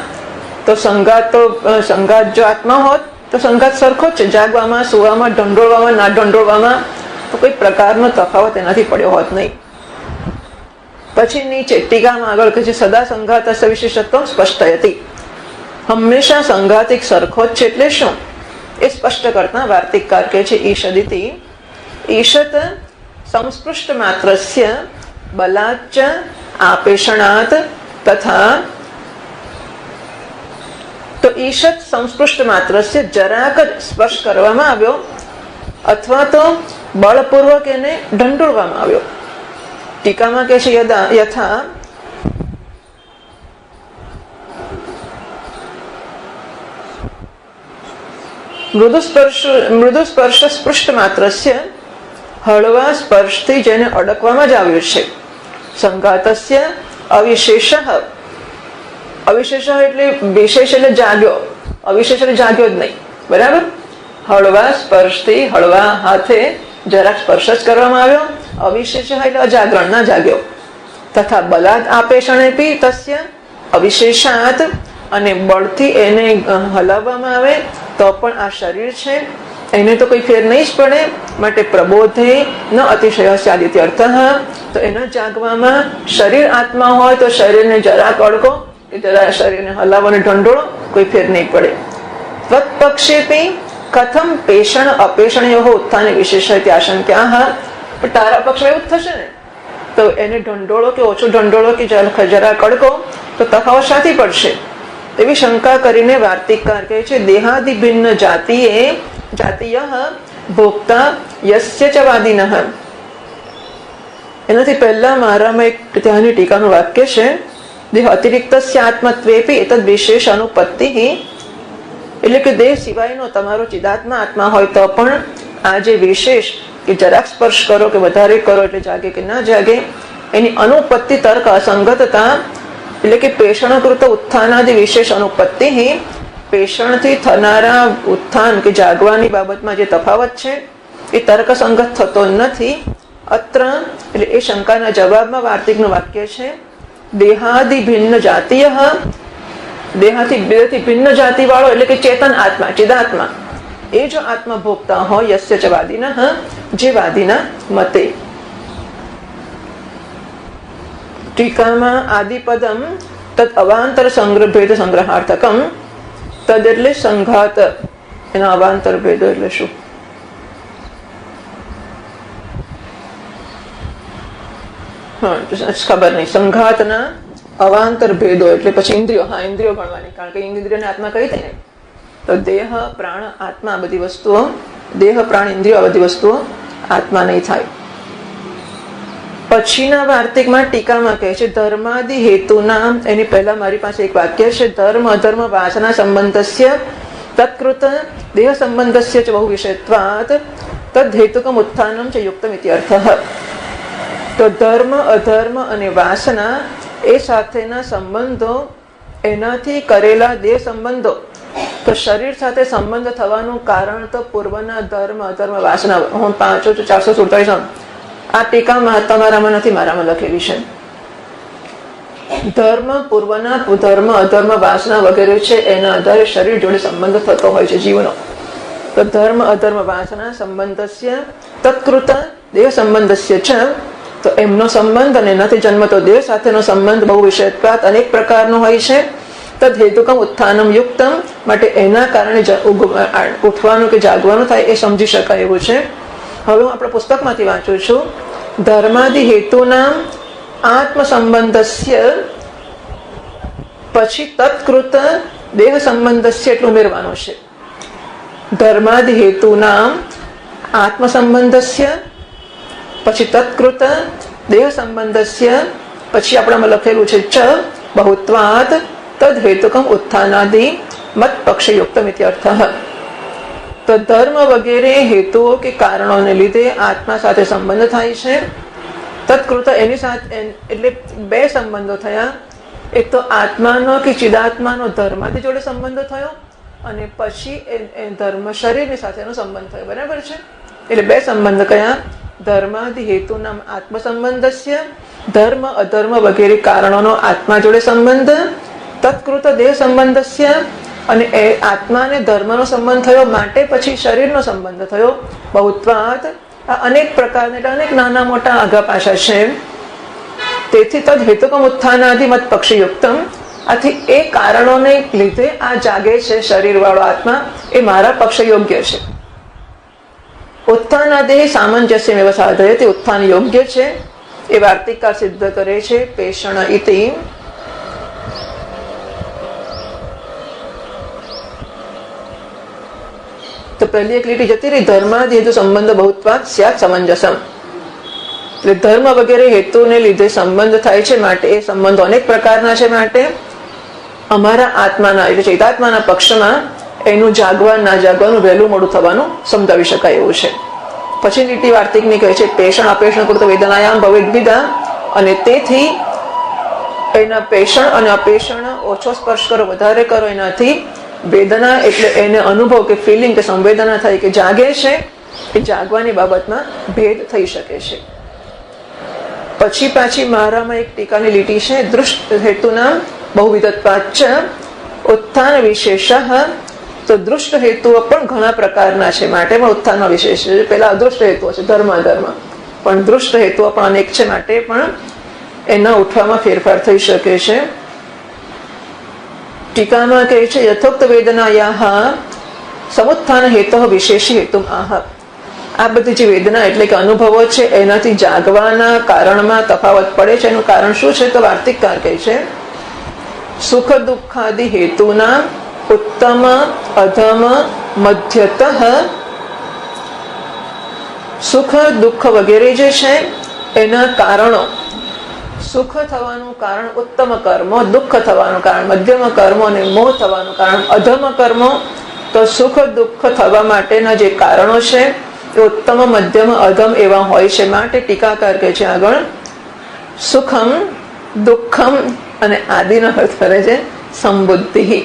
તો સંઘાત જો આત્મા હોત તો સંઘાત સરખો જ છે. જાગવામાં, સુવામાં, ઢંઢોળવામાં, ના ઢંઢોળવામાં તો કોઈ પ્રકારનો તફાવત એનાથી પડ્યો હોત નહીં. પછી નીચે ટીકામાં આગળ કહે છે સદા સંઘાતસ્ય વિશેષત્વ સ્પષ્ટયતિ. હંમેશા સંઘાત એક સરખો જ છે એટલે શું એ સ્પષ્ટ કરતા વાર્તિકકાર કહે છે ઈષદિતિ ઈષત સંસ્પૃષ્ટ માત્રસ્ય બલાચ આપેષણાત તથા. તો ઈષત સંસ્પૃષ્ટ માત્રસ્ય જરાક જ સ્પર્શ કરવામાં આવ્યો અથવા તો બળપૂર્વક એને ઢંઢોળવામાં આવ્યો. ટીકામાં કહે છે યથા મૃદુ સ્પર્શ સ્પૃષ્ટ માત્રસ્ય, હળવા સ્પર્શથી જેને અડકવામાં જ આવ્યું છે. સંઘાતસ્ય અવિશેષ, અવિશેષ એટલે વિશેષ એટલે જાગ્યો, અવિશેષ એટલે જાગ્યો જ નહીં, બરાબર? હળવા સ્પર્શથી, હળવા હાથે જરાક સ્પર્શ જ કરવામાં આવ્યો. અવિશેષ એટલે અજાગરણ, ના જાગ્યો. તથા બલાદ આપેષણે પી તસ્ય અવિશેષાત, અને બળથી એને હલાવવામાં આવે તો પણ આ શરીર છે એને તો કોઈ ફેર નહીં જ પડે. માટે પ્રબોધે ન અતિશય સ્યાદિત્ય અર્થ. તો એના જાગવામાં શરીર આત્મા હોય તો શરીરને જરા કડકો કે જરા શરીરને હલાવો અને ઢંઢોળો, કોઈ ફેર નહીં પડે. ત્વત્પક્ષેપી કથમ પેષણ અપેષણયો ઉત્થાન વિશેષ આશંકા. પણ તારા પક્ષમાં એવું જ થશે ને, તો એને ઢંઢોળો કે ઓછો ઢંઢોળો કે જરા કડકો તો તફાવત શાથી પડશે એવી શંકા કરીને વાર્તિકકાર કહે છે દેહાદિ ભિન્ન જાતીય ભોક્તા યસ્ય ચ વાદિનઃ. એનાથી પહેલા મારામાં એક ત્યાંની ટીકાનું વાક્ય છે દેહ અતિરિક્તસ્ય આત્મત્વેપી એતદ વિશેષ અનુપત્તિ. એટલે કે દેહ સિવાયનો તમારો ચિદાત્મા આત્મા હોય તો પણ આ જે વિશેષ કે જરાક સ્પર્શ કરો કે વધારે કરો એટલે જાગે કે ના જાગે એની અનુપત્તિ તર્ક અસંગતતા. એટલે કે પેષણકૃત ઉત્થાનાદિ વિશેષ અનુપત્તિ. પેષણથી થનારા ઉત્થાન કે જાગવાની બાબતમાં જે તફાવત છે એ તર્કસંગત થતો નથી. અત્ર એટલે એ શંકાના જવાબમાં વાર્તિકનું વાક્ય છે દેહાદિ ભિન્ન જાતીય. દેહથી ભિન્ન જાતિ વાળો એટલે કે ચેતન આત્મા ચિદાત્મા એ જો આત્મા ભોગતા હોય યસ્ય ચ વાદિનઃ જે વાદીના મતે. ટીકામાં આદિપદમ તદ અવાંતર સંગ્રહ ભેદ સંગ્રહાર્થકમ. તદ એટલે સંઘાત, એના અવાંતર ભેદો એટલે શું? ખબર નહીં. સંઘાતના અવાંતર ભેદો એટલે પછી ઇન્દ્રિયો. ઇન્દ્રિયો ગણવાની, કારણ કે ઇન્દ્રિયોને આત્મા કહી દે ને. તો દેહ પ્રાણ આત્મા બધી વસ્તુઓ, દેહ પ્રાણ ઇન્દ્રિયો બધી વસ્તુઓ આત્મા નહીં થાય. પછીના વાર્તિકમાં ટીકામાં કહે છે ધર્માદિ હેતુના. એની પહેલા મારી પાસે એક વાક્ય છે ધર્મ અધર્મ વાસના સંબંધસ્ય તત્કૃત દેહ સંબંધસ્ય ચ બહુ વિષયત્વાત તદ હેતુકમ ઉત્થાનમ ચ યુક્તમ ઇત્યર્થ. તો ધર્મ અધર્મ અને વાસના એ સાથેના સંબંધો, એનાથી કરેલા દેહ સંબંધો. તો શરીર સાથે સંબંધ થવાનું કારણ તો પૂર્વના ધર્મ અધર્મ વાસના. હું 447 આ ટીકામાં તમારામાં નથી, મારામાં લખેલી છે. ધર્મ પૂર્વના ધર્મ અધર્મ વાસના વગેરે છે એના આધારે શરીર જોડે સંબંધ થતો હોય છે જીવનો. તો ધર્મ અધર્મ વાસના સંબંધસ્ય તત્કૃત દેહ સંબંધસ્ય છે. તો એમનો સંબંધ અને એનાથી જન્મતો દેહ સાથેનો સંબંધ બહુ વિષયત્વાત અનેક પ્રકારનો હોય છે. તદ હેતુકમ ઉત્થાનમ યુક્તમ. માટે એના કારણે ઉઠવાનું કે જાગવાનું થાય એ સમજી શકાય એવું છે. હવે હું આપણા પુસ્તકમાંથી વાંચું છું. ધર્માદિ હેતુના આત્મ સંબંધસ્ય પછી તત્કૃત દેહ સંબંધસ્ય એટલું ઉમેરવાનું છે. ધર્માદિ હેતુના આત્મ સંબંધસ્ય પછી તત્કૃત દેહ સંબંધસ્ય પછી આપણામાં લખેલું છે ચ બહુત્વાત તદ હેતુકમ ઉત્થાનાદિ મત પક્ષયુક્તમ ઇત્યર્થ. તો ધર્મ વગેરે હેતુઓ કે કારણોને લીધે આત્મા સાથે સંબંધ થાય છે. તત્કૃત એની સાથે એટલે બે સંબંધો થયા. એક તો આત્માનો કે ચિદાત્માનો ધર્માદિ જોડે સંબંધ થયો અને પછી ધર્મ શરીરની સાથેનો સંબંધ થયો. બરાબર છે? એટલે બે સંબંધ કયા? ધર્માદિ હેતુના આત્મ સંબંધસ્ય ધર્મ અધર્મ વગેરે કારણોનો આત્મા જોડે સંબંધ. તત્કૃત દેહ સંબંધસ્ય અને એ આત્માને ધર્મનો સંબંધ થયો માટે પછી શરીરનો સંબંધ થયો. બહુત્વાત આ અનેક પ્રકારના એટલે અનેક નાના મોટા આગા પાછા છે. તેથી તદ હેતુકમ ઉત્થાનાદિ મત પક્ષયુક્તમ. આથી એ કારણોને લીધે આ જાગે છે શરીર વાળો આત્મા, એ મારા પક્ષ યોગ્ય છે. ઉત્થાનાદિ સામંજસ્ય મેવ સાધયતે. ઉત્થાન યોગ્ય છે એ વાર્તિકકાર સિદ્ધ કરે છે. પેષણ ઇતિ. તો પહેલી એક લીટી જતી રહી ધર્માદિ હેતુ સંબંધ બહુત્વાત સ્યાત સમંજસમ. એટલે ધર્મ વગેરે હેતુને લીધે સંબંધ થાય છે માટે એ સંબંધો અનેક પ્રકારના છે. માટે અમારા આત્માના એટલે ચૈતાત્માના પક્ષમાં એનું જાગવા ના જાગવાનું વહેલું મોડું થવાનું સમજાવી શકાય એવું છે. પછી લીટી વાર્તિકની કહે છે પેષણ અપેષણ કૃત વેદનાયામ ભવેદ્વિધા. અને તેથી એના પેષણ અને અપેષણ ઓછો સ્પર્શ કરો વધારે કરો એનાથી વેદના એટલે એને અનુભવ કે ફિલિંગ કે સંવેદના થાય કે જાગે છે એ જાગવાની બાબતમાં ભેદ થઈ શકે છે. પછી પાછી મારામાં એક ટીકાની લીટી છે દૃષ્ટ હેતુના બહુવિધત્વાચ્ચ ઉત્થાન વિશેષ તો દૃષ્ટ હેતુઓ પણ ઘણા પ્રકારના છે, માટે પણ ઉત્થાનમાં વિશેષ છે. પેલા અદૃષ્ટ હેતુઓ છે, ધર્મ પણ દૃષ્ટ હેતુઓ પણ અનેક છે, માટે પણ એના ઉઠવામાં ફેરફાર થઈ શકે છે. ટીકામાં કહે છે યથોક્ત વેદનાયા સમુત્થાન હેતુ વિશેષી હેતુ આહ. આ બધી જે વેદના એટલે કે અનુભવો છે એનાથી જાગવાના કારણમાં તફાવત પડે છે. એનું કારણ શું છે? તો વાર્તિકકાર કહે છે સુખ દુઃખાદિ હેતુના ઉત્તમ અધમ મધ્યતઃ. સુખ દુઃખ વગેરે જે છે એના કારણો, સુખ થવાનું કારણ ઉત્તમ કર્મો, દુઃખ થવાનું કારણ મધ્યમ કર્મો અને મોહ થવાનું કારણ અધમ કર્મો. તો સુખ દુઃખ થવા માટેના જે કારણો છે એ ઉત્તમ મધ્યમ અધમ એવા હોય છે. માટે ટીકાકાર કહે છે આગળ સુખમ દુઃખમ અને આદિનો અર્થ કરે છે સંબુદ્ધિ.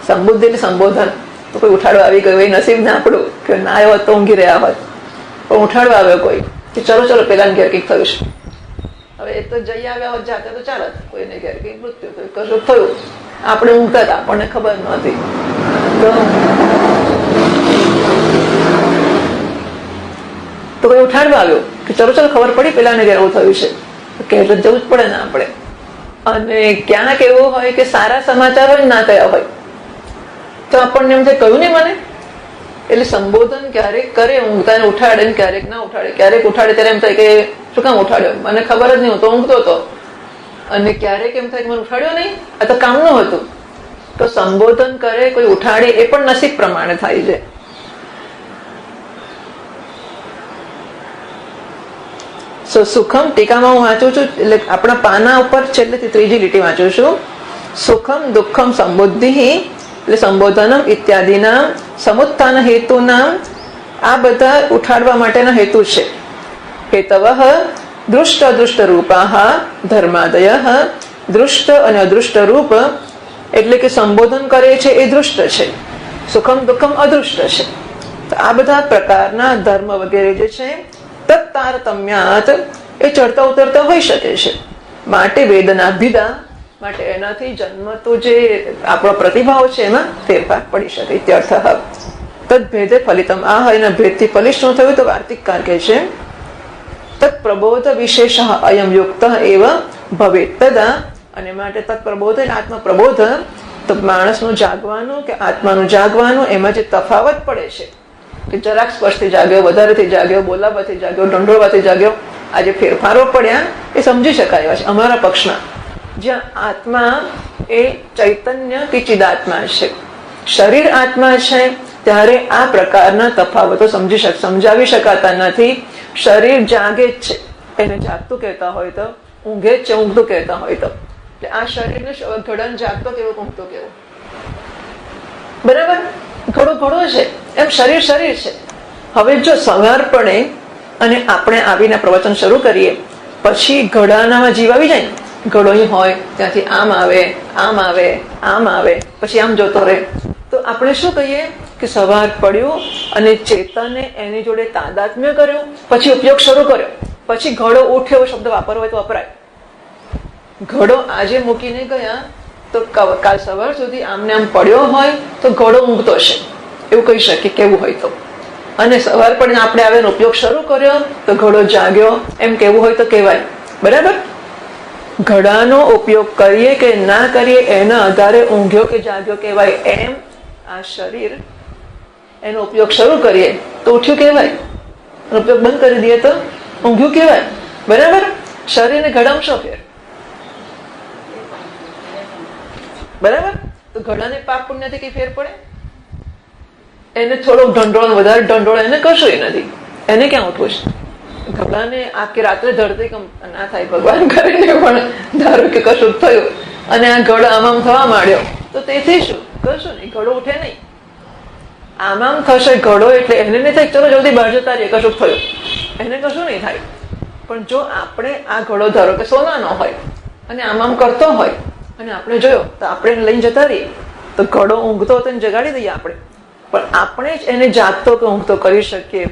સંબુદ્ધિ એટલે સંબોધન. તો કોઈ ઉઠાડવા આવી ગયો એ નસીબ ને આપણું કે ના આવ્યો તો ઊંઘી રહ્યા હોય, પણ ઉઠાડવા આવ્યો કોઈ કે ચલો પેલા ઘેર કંઈક થયું છે. હવે એ તો જઈ આવ્યા હોત જાતે તો ચાલત, કોઈને ઘેર કંઈક મૃત્યુ થયું, કશું થયું, આપણે ઊંઘતા હતા, આપણને ખબર નહોતી. તો કોઈ ઉઠાડવા આવ્યો કે ચલો ખબર પડી પેલાને ઘેર એવું થયું છે, કે એટલે જવું જ પડે ને આપણે. અને ક્યાંક એવું હોય કે સારા સમાચાર હોય ના કયા હોય તો આપણને એમ થાય કહ્યું ને મને. એટલે સંબોધન ક્યારેક કરે ઊંઘતા ને ઉઠાડે ને ક્યારેક ના ઉઠાડે. ક્યારેક ઉઠાડે ત્યારે એમ થાય કે શું કામ ઉઠાડ્યો, મને ખબર જ નહીં, હું તો ઊંઘતો હતો. અને ક્યારેક એમ થાય કે મને ઉઠાડ્યો નહીં, આ તો કામનું હતું. તો સંબોધન કરે કોઈ ઉઠાડે એ પણ નસીબ પ્રમાણે થાય છે. સુખમ ટીકામાં હું વાંચું છું, એટલે આપણા પાના ઉપર છેલ્લેથી ત્રીજી લીટી વાંચું છું. સુખમ દુઃખમ સંબુદ્ધિ એટલે સંબોધનમ ઇત્યાદિના સમુત્થાન હેતુના. આ બધા ઉઠાડવા માટેના હેતુ છે. હેતવ દૃષ્ટ અદૃષ્ટ રૂપા ધર્માદય. દૃષ્ટ અને અદૃષ્ટ રૂપ એટલે કે સંબોધન કરે છે એ દૃષ્ટ છે, સુખમ દુઃખમ અદૃષ્ટ છે. તો આ બધા પ્રકારના ધર્મ વગેરે જે છે તત્તારતમ્યાત એ ચડતા ઉતરતા હોઈ શકે છે. માટે વેદનાભિદા, માટે એનાથી જન્મતો જે આપણો પ્રતિભાવ છે એમાં ફેરફાર પડી શકે. ઇત્યર્થ તદ્ભેદે ફલિતમ. આ એના ભેદથી ફલિત શું થયું? તો વાર્તિકકાર કહે છે તત્પ્રબોધ વિશેષ અયમ યુક્ત એવ ભવેત તદા. અને માટે તત્પ્રબોધ એટલે આત્મપ્રબોધ, તો માણસનું જાગવાનું કે આત્માનું જાગવાનું એમાં જે તફાવત પડે છે કે જરાક સ્પર્શથી જાગ્યો, વધારેથી જાગ્યો, બોલાવાથી જાગ્યો, ઢંઢોળવાથી જાગ્યો, આ જે ફેરફારો પડ્યા એ સમજી શકાય એવા છે અમારા પક્ષના. જ્યાં આત્મા એ ચૈતન્ય કે ચિદાત્મા છે, શરીર આત્મા છે, ત્યારે આ પ્રકારના તફાવતો સમજાવી શકાતા નથી. શરીર જાગે જ છે, એને જાગતું કહેતા હોય તો, ઊંઘે જ છે ઊંઘતું કહેતા હોય તો. આ શરીરને ઘડન જાગતો કેવો, ઊંઘતો કેવો, બરાબર? ઘડો છે એમ શરીર છે. હવે જો સવાર પડે અને આપણે આવીને પ્રવચન શરૂ કરીએ પછી ઘડાનામાં જીવ આવી જાય ને, ઘડો હોય ત્યાંથી આમ આવે આમ આવે આમ આવે પછી આમ જતો રહે, તો આપણે શું કહીએ કે સવાર પડ્યું અને ચેતને એની જોડે તાદાત્મ્ય કર્યું, પછી ઉપયોગ શરૂ કર્યો, પછી ઘડો ઉઠ્યો શબ્દ વાપરવો હોય તો વપરાય. ઘડો આજે મૂકીને ગયા તો કાલ સવાર સુધી આમને આમ પડ્યો હોય તો ઘડો ઊંઘતો છે એવું કહી શકીએ કેવું હોય તો. અને સવાર પડીને આપણે આવેનો ઉપયોગ શરૂ કર્યો તો ઘડો જાગ્યો એમ કેવું હોય તો કહેવાય. બરાબર? ઘડાનો ઉપયોગ કરીએ કે ના કરીએ એના આધારે ઊંઘ્યો કે જાગ્યો કહેવાય. એમ આ શરીર એનો ઉપયોગ શરૂ કરીએ તો ઉઠ્યું કહેવાય, ઉપયોગ બંધ કરી દઈએ તો ઊંઘ્યું કહેવાય. બરાબર? શરીરને ઘડામાં શો ફેર? બરાબર? તો ઘડાને પાપ પુણ્યથી કઈ ફેર પડે? એને થોડોક ઢંઢોળ વધારે ઢંઢોળ એને કશું એ નથી, એને ક્યાં ઉઠવું છે? ઘડાને આખી રાત્રે ધરતી ના થાય ભગવાન કરીને પણ ધારો કે કશું થયું અને આ ઘડો આમામ થવા માંડ્યો તો તેથી શું? કશું નહીં, ઘડો ઉઠે નહીં. આમામ થશે ઘડો એટલે એને નહીં થાય ચલો જલ્દી બહાર જતા રહીએ કશું થયું, એને કશું નહીં થાય. પણ જો આપણે આ ઘડો ધારો કે સોનાનો હોય અને આમામ કરતો હોય અને આપણે જોયો તો આપણે લઈને જતા રહીએ તો ઘડો ઊંઘતો હતો એને જગાડી દઈએ આપણે, પણ આપણે જ એને જાગતો કે ઊંઘતો કરી શકીએ.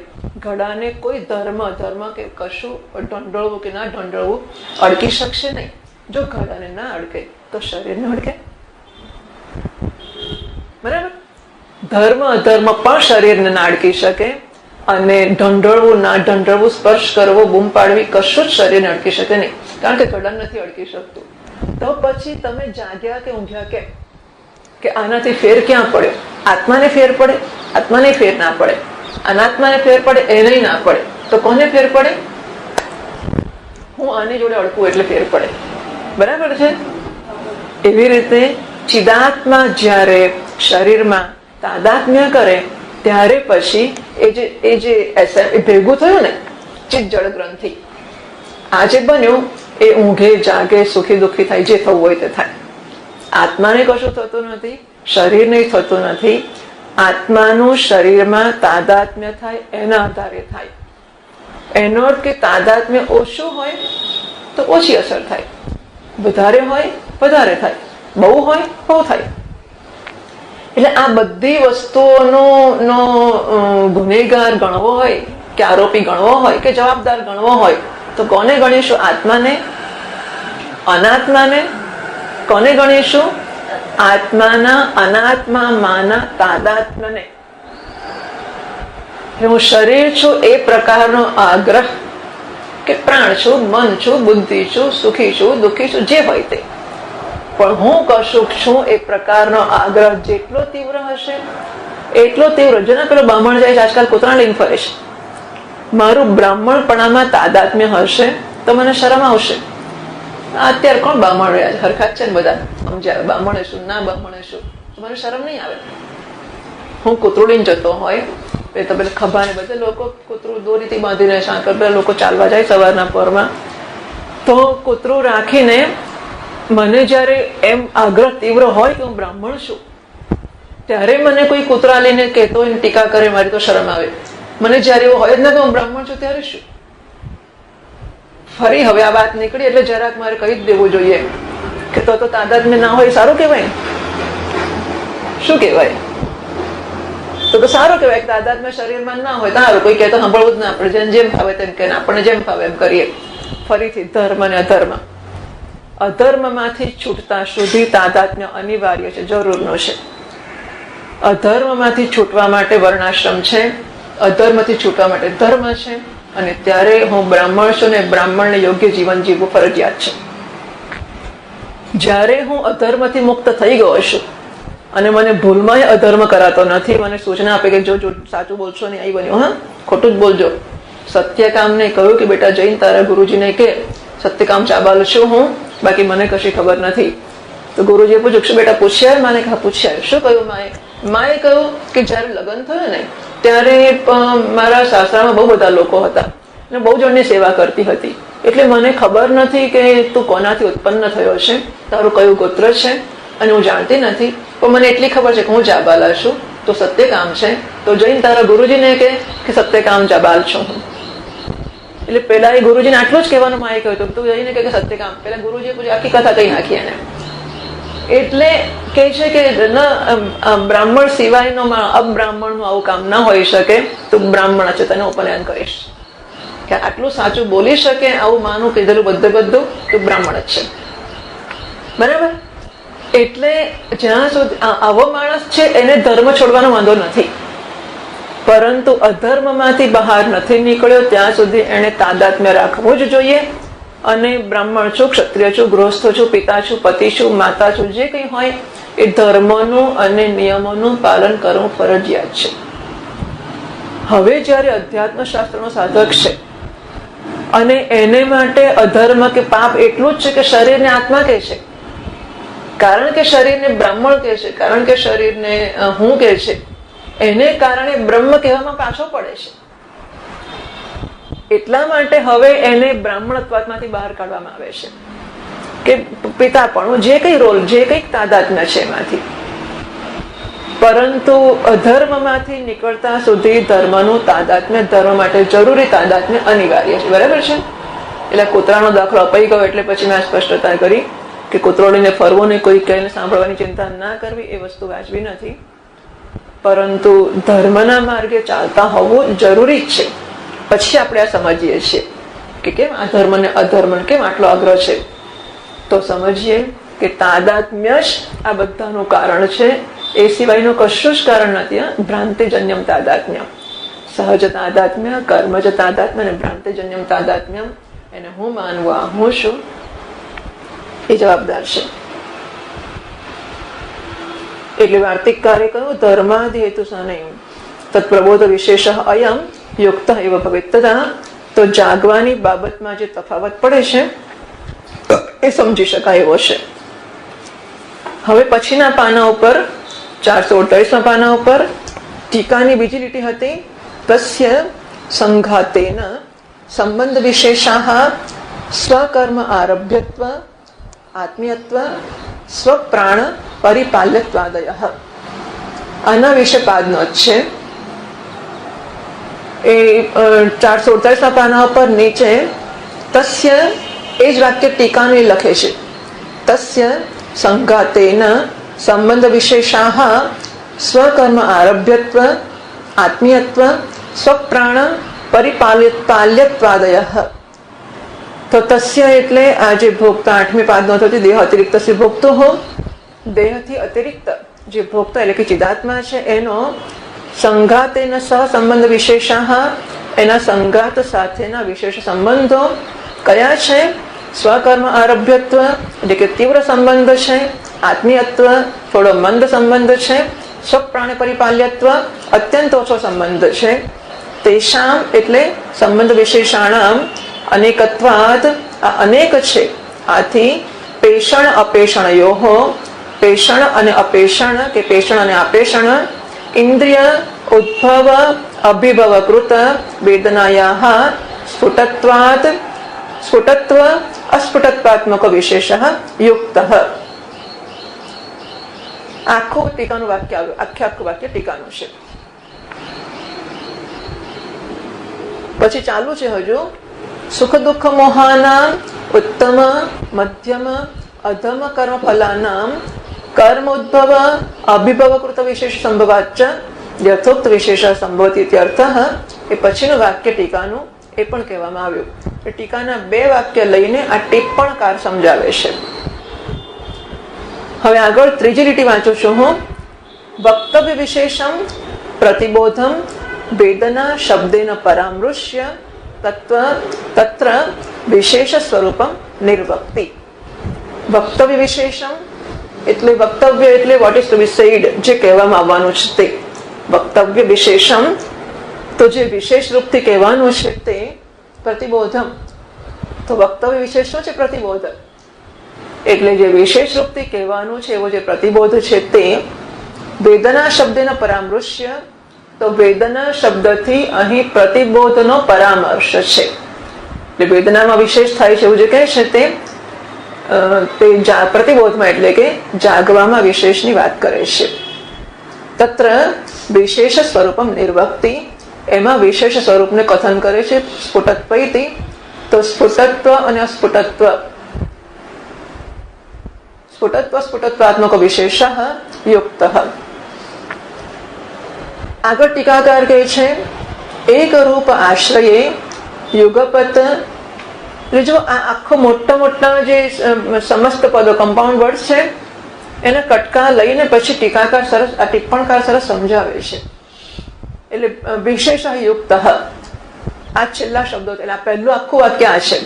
ઘડાને કોઈ ધર્મ કે કશું ઢંઢોળવું કે ના ઢંઢોળવું અડકી શકશે નહીં. જો ઘડાને ના અડકે તો શરીરને અડકે. બરાબર? ધર્મ અધર્મ પણ શરીરને ના અડકી શકે, અને ઢંઢળવું ના ઢંઢળવું, સ્પર્શ કરવો, બૂમ પાડવી, કશું જ શરીરને અડકી શકે નહીં, કારણ કે ગળા નથી અડકી શકતું. તો પછી તમે જાગ્યા કે ઊંઘ્યા કે આનાથી ફેર ક્યાં પડ્યો? આત્માને ફેર પડે? આત્માને ફેર ના પડે. અનાત્માને ફેર પડે? એને ના પડે. તો કોને ફેર પડે? હું આની જોડે અડકું એટલે ફેર પડે. બરાબર છે? એવી રીતે ચિદાત્મા જ્યારે શરીરમાં તાદાત્મ્ય કરે ત્યારે પછી એ જે ભેગું થયું ને ચિત્ત જળ ગ્રંથિ, આ જે બન્યું એ ઊંઘે જાગે સુખી દુઃખી થાય, જે થવું હોય તે થાય. આત્માને કશું થતું નથી, શરીરને થતું નથી. આત્માનું શરીરમાં તાદાત્મ્ય થાય એના આધારે થાય. એનો અર્થ કે તાદાત્મ્ય ઓછું હોય તો ઓછી અસર થાય, વધારે હોય વધારે થાય, બહુ હોય બહુ થાય. એટલે આ બધી વસ્તુઓનો ગુનેગાર ગણવો હોય કે આરોપી ગણવો હોય કે જવાબદાર ગણવો હોય તો કોને ગણીશું? આત્માને? અનાત્માને? કોને ગણીશું? આત્માના અનાત્માના તાદાત્મ્યને. હું શરીર છું એ પ્રકારનો આગ્રહ કે પ્રાણ છું, મન છું, બુદ્ધિ છું, સુખી છું, દુઃખી છું, જે હોય તે, પણ હું કશુંક છું એ પ્રકારનો આગ્રહ જેટલો તીવ્ર હશે એટલો તીવ્ર. જેના પેલો બ્રાહ્મણ જાય છે આજકાલ કૂતરા લઈને ફરે છે, મારું બ્રાહ્મણપણામાં તાદાત્મ્ય હશે તો મને શરમ આવશે. અત્યારે કોણ બ્રાહ્મણ રહ્યા છે? હરખા છે ને બધા, સમજાવે બ્રાહ્મણે શું ના બ્રાહ્મણે શું, તો મને શરમ નહીં આવે. હું કૂતરું લઈને જતો હોય એ તો પેલા ખભાને બધે લોકો કૂતરું દોરીથી બાંધીને સાંકળ પેલા લોકો ચાલવા જાય સવારના પરમાં, તો કૂતરું રાખીને મને જયારે એમ આગ્રહ તીવ્ર હોય કે હું બ્રાહ્મણ છું, ત્યારે મને કોઈ કૂતરા લઈને કહેતો હોય ટીકા કરે મારી તો શરમ આવે. મને જયારે એવું હોય જ ના કે હું બ્રાહ્મણ છું ત્યારે શું? ફરી હવે આ વાત નીકળી એટલે જરાક મારે કહી જ દેવું જોઈએ કે તો તાદાત્મ્ય ના હોય સારું કહેવાય? શું કહેવાય? તો સારું કહેવાય. તાદાત્મ્ય શરીરમાં ના હોય સારું, કોઈ કહેતો સાંભળવું જ ના, આપણે જેમ ફાવે તેમ કે આપણને જેમ ફાવે એમ કરીએ. ફરીથી ધર્મ અને અધર્મ. અધર્મમાંથી છૂટતા સુધી તાદાત્મ્ય અનિવાર્ય છે, જરૂરનો છે. અધર્મમાંથી છૂટવા માટે વર્ણાશ્રમ છે, અધર્મથી છૂટવા માટે ધર્મ છે, અને ત્યારે હું બ્રાહ્મણ છું ને બ્રાહ્મણને યોગ્ય જીવન જીવવું ફરજિયાત છે. જ્યારે હું અધર્મથી મુક્ત થઈ ગયો છું અને મને ભૂલમાં અધર્મ કરાતો નથી, મને સૂચના આપે કે જો સાચું બોલશો નહીં અહીં બન્યું, હા ખોટું જ બોલજો. સત્યકામને કહ્યું કે બેટા જઈને તારા ગુરુજીને કે સત્યકામ ચાબાલ છું હું, બાકી મને કશી ખબર નથી. તો ગુરુજીએ પૂછ્યું શું બેટા પૂછ્યા? માને કહા પૂછ્યા. શું કહ્યું માએ? માએ કહ્યું કે જયારે લગ્ન થયું ને ત્યારે મારા સાસરામાં બહુ બધા લોકો હતા અને બહુ જણની સેવા કરતી હતી, એટલે મને ખબર નથી કે તું કોનાથી ઉત્પન્ન થયો છે, તારું કયું ગોત્ર છે, અને હું જાણતી નથી, પણ મને એટલી ખબર છે કે હું જાબાલા છું, તો સત્યકામ છે, તો જઈને તારા ગુરુજીને કે સત્યકામ જાબાલ છું હું. એટલે પેલા એ ગુરુજીને આટલું જ કહેવાનું માએ કહ્યું હતું, તું જઈને કે સત્યકામ. પેલા ગુરુજીએ પૂછી આખી કથા કહી નાખી એને. એટલે કે છે કે બ્રાહ્મણ સિવાયનો અબ્રાહ્મણનું આવું કામ ના હોઈ શકે, તું બ્રાહ્મણ છે, તને ઉપનયન કરીશ. કે આટલું સાચું બોલી શકે આવું માનું કીધેલું બધું તું બ્રાહ્મણ જ છે. બરાબર? એટલે જ્યાં સુધી આવો માણસ છે એને ધર્મ છોડવાનો વાંધો નથી, પરંતુ અધર્મમાંથી બહાર નથી નીકળ્યો ત્યાં સુધી એને તાદાત્મ્ય રાખવું જ જોઈએ. અને બ્રાહ્મણ છું, ક્ષત્રિય છું, ગૃહસ્થ છું, પિતા છું, પતિ છું, માતા છું, જે કંઈ હોય એ ધર્મનું અને નિયમોનું પાલન કરવું ફરજિયાત છે. હવે જયારે અધ્યાત્મ શાસ્ત્રનો સાધક છે અને એને માટે અધર્મ કે પાપ એટલું જ છે કે શરીરને આત્મા કહે છે, કારણ કે શરીરને બ્રાહ્મણ કહે છે, કારણ કે શરીરને હું કહે છે, એને કારણે બ્રહ્મ કહેવામાં પાછો પડે છે. એટલા માટે હવે એને બ્રાહ્મણત્વમાંથી બહાર કાઢવામાં આવે છે કે પિતાપણું જે કઈ રોલ, જે કઈક તાદાત્મ્ય છે એમાંથી. પરંતુ અધર્મમાંથી નીકળતા સુધી ધર્મનું તાદાત્મ્ય, ધર્મ માટે જરૂરી તાદાત્મ્ય અનિવાર્ય છે. બરાબર છે? એટલે કૂતરાનો દાખલો અપાઈ ગયો એટલે પછી મેં સ્પષ્ટતા કરી કે કૂતરોડીને ફરવું ને કોઈ કહીને સાંભળવાની ચિંતા ના કરવી એ વસ્તુ વાંચવી નથી, પરંતુ ધર્મના માર્ગે ચાલતા હોવું જરૂરી જ છે. પછી આપણે આ સમજીએ છીએ કે કેમ આ ધર્મ ને અધર્મ કેમ આટલો આગ્રહ છે. તો સમજીએ કે તાદાત્મ્ય જ આ બધાનું કારણ છે, એ સિવાયનું કશું જ કારણ નથી. ભ્રાંતિજન્યમ તાદાત્મ્યમ, સહજ તાદાત્મ્ય, કર્મજ તાદાત્મ્ય અને ભ્રાંતિજન્યમ તાદાત્મ્યમ, એને હું માનવા, હું શું, એ જવાબદાર છે. એટલે વાર્તિકકારે કહ્યું ધર્માદિ હેતુ સનયમ તત્પ્રબોધ વિશેષ અયમ યુક્ત એવ ભવેત. તથા તો જાગવાની બાબતમાં જે તફાવત પડે છે એ સમજી શકાય એવો છે. હવે પછીના પાના ઉપર 448ના પાના ઉપર ટીકાની બીજી લીટી હતી તસ્ય સંઘાતેન સંબંધ વિશેષાઃ સ્વકર્મ આરભ્યત્વ આત્મીયત્વ સ્વપ્રાણ પરિપાલ્યત્વાદયઃ. આના વિશે પાદનોટ છે. એ 448ના પાના ઉપર નીચે તસ્ય, એ જ વાક્ય ટીકાને લખે છે, તસ્ય સંઘાતેન સંબંધ વિશેષાઃ સ્વકર્મ આરભ્યત્વ આત્મીયત્વ સ્વપ્રાણ પરિપાલ્યત્વાદયઃ. તો તસ્ય એટલે આ જે ભોગતા 8મી પાદનો થતી દેહ અતિરિક્ત ભોગતો હો, દેહથી અતિરિક્ત જે ભોગતા એટલે કે ચિદાત્મા છે એનો સંઘાતેન સહ સંબંધ વિશેષાઃ, એના સંઘાત સાથેના વિશેષ સંબંધો કયા છે? સ્વકર્મ આરભ્યત્વ એટલે કે તીવ્ર સંબંધ છે, આત્મીયત્વ થોડો મંદ સંબંધ છે, સ્વપ્રાણ પરિપાલ્યત્વ અત્યંત ઓછો સંબંધ છે. તેષામ એટલે સંબંધ વિશેષાણામ અનેકત્વાદ, આ અનેક છે. આથી પેષણ અપેષણયોહો, પેષણ અને અપેષણ કે પેષણ અને આપેષણ ઇન્દ્રિય ઉદ્ભવ અભિભવ કૃત વેદનાયાઃ સ્ફુટત્વાદ સ્ફુટત્વ અસ્ફુટત્વાત્મક વિશેષ યુક્ત. આખું ટીકાનું વાક્ય આવ્યું, આખું વાક્ય ટીકાનું છે. પછી ચાલુ છે હજુ સુખ દુઃખ મોહાના ઉત્તમ મધ્યમ અધમ કર્મ ફલાનામ કર્મ ઉદ્ભવ અભિભવ કૃત વિશેષ સંભવાચ યથોક્ત વિશેષ સંભવતી ઇત્યર્થ. એ પછીનું વાક્ય ટીકાનું એ પણ કહેવામાં આવ્યું. ટીકાના 2 વાક્ય લઈને આ ટિપ્પણકાર સમજાવે છે. હવે આગળ ત્રીજી લીટી વાંચું છું હું. વક્તવ્ય વિશેષમ પ્રતિબોધમ વેદના શબ્દેન પરામૃશ્ય તત્ર વિશેષ સ્વરૂપમ નિર્વક્તિ. વક્તવ્ય વિશેષમ એટલે વક્તવ્ય એટલે what is to be said, જે કહેવામાં આવવાનું છે તે. વક્તવ્ય વિશેષમ તો જે વિશેષ રૂપથી કહેવાનું છે તે પ્રતિબોધમ. તો વક્તવ્ય વિશેષ શું છે? પ્રતિબોધ. એટલે જે વિશેષ રૂપથી કહેવાનું છે એવો જે પ્રતિબોધ છે તે વેદના શબ્દના પરામૃશ્ય, તો વેદના શબ્દથી અહીં પ્રતિબોધનો પરામર્શ છે. એટલે વેદનામાં વિશેષ થાય છે એવું જે કહે છે તે પ્રતિબોધમાં એટલે કે જાગવામાં વિશેષની વાત કરે છે. તત્ર વિશેષ સ્વરૂપમ નિર્વક્તિ, એમાં વિશેષ સ્વરૂપને કથન કરે છે. સ્ફુટત્વ ઇતિ, તો સ્ફુટત્વ અને અસ્ફુટત્વ, સ્ફુટત્વ સ્ફુટત્વાત્મક વિશેષ યુક્ત. આગળ ટીકાકાર કહે છે એક રૂપ આશ્રયે યુગપત. એટલે જો આ આખો મોટા જે સમસ્ત પદો કમ્પાઉન્ડ વર્ડ છે એના કટકા લઈને પછી ટીકાકાર સરસ, આ ટિપ્પણકાર સરસ સમજાવે છે. એટલે વિશેષ યુક્ત, આ છેલ્લા શબ્દો, એટલે આ પહેલું આખું વાક્ય આ છે.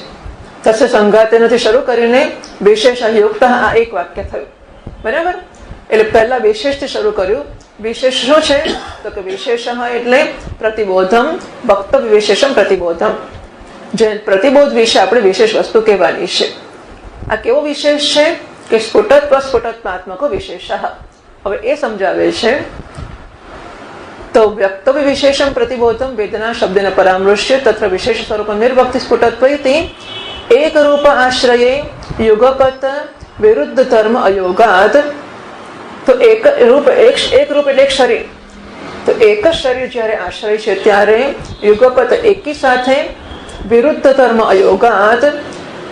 થશે સંઘાતેથી શરૂ કરીને વિશેષ યુક્ત, આ એક વાક્ય થયું, બરાબર. એટલે પહેલા વિશેષથી શરૂ કર્યું. વિશેષ શું છે? તો કે વિશેષ એટલે પ્રતિબોધમ, વક્તવ્ય વિશેષમ પ્રતિબોધમ. જે પ્રતિબોધ વિશે આપણે વિશેષ વસ્તુ કહેવાની છે. આ કેવો વિશેષ છે? કે સ્ફુટત્વ સ્ફુટત્વાત્મક વિશેષ. હવે એ સમજાવે છે. તો વક્તવ્ય વિશેષમ પ્રતિબોધમ વેદના શબ્દેન પરામૃશ્ય તત્ર વિશેષ સ્વરૂપ નિર્વક્તિ સ્ફુટત્વ ઇતિ એક રૂપ આશ્રયે યુગપત વિરુદ્ધ ધર્મ અયોગાત. તો એક રૂપ એટલે એક શરીર. તો એક જ શરીર જ્યારે આશ્રય છે ત્યારે યુગપત એકી સાથે વિરુદ્ધ ધર્મ અયોગાત.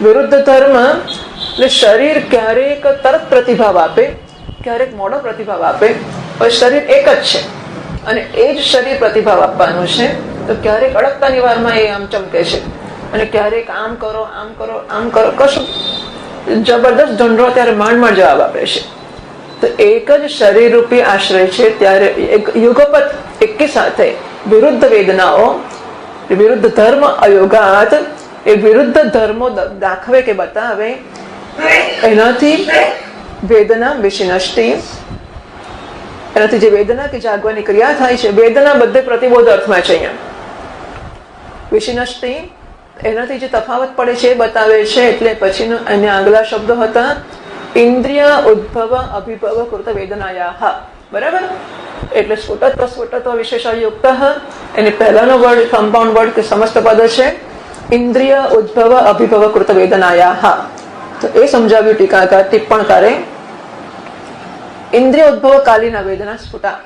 વિરુદ્ધ ધર્મ એટલે શરીર ક્યારેક તરત પ્રતિભાવ આપે, ક્યારેક મોડો પ્રતિભાવ આપે. પણ શરીર એક જ છે અને એ જ શરીર પ્રતિભાવ આપવાનું છે. તો ક્યારેક અડકતાની વારમાં એ આમ ચમકે છે અને ક્યારેક આમ કરો આમ કરો આમ કરો, કશું જબરદસ્ત ઢંઢોળો ત્યારે માંડ જવાબ આપે છે. તો એક જ શરીર રૂપી આશ્રય છે ત્યારે યુગપત એકી સાથે વિરુદ્ધ વેદનાઓ, વિરુદ્ધ ધર્મ અયોગાત, એ વિરુદ્ધ ધર્મો દાખવે કે બતાવે, એનાથી વેદના વિષિનષ્ટિ, એનાથી જે વેદના કે જાગવાની ક્રિયા થાય છે, વેદના બધે પ્રતિબોધ અર્થમાં છે. અહીંયા વિષિનષ્ટિ એનાથી જે તફાવત પડે છે એ બતાવે છે. એટલે પછીનો એને આગલા શબ્દો હતા ઇન્દ્રિય ઉદ્ભવ અભિભવ કૃત વેદનાયા. બરાબર? એટલે સ્ફુટત્વ વિશેષયુક્ત, એને પહેલાનો વર્ડ કમ્પાઉન્ડ વર્ડ કે સમસ્ત પદ છે ઇન્દ્રિય ઉદ્ભવ અભિભવ કૃત વેદનાયા. તો એ સમજાવ્યું ટીકાકાર ટિપ્પણકારે. ઇન્દ્રિય ઉદ્ભવ કાલીના વેદના સ્ફુટા,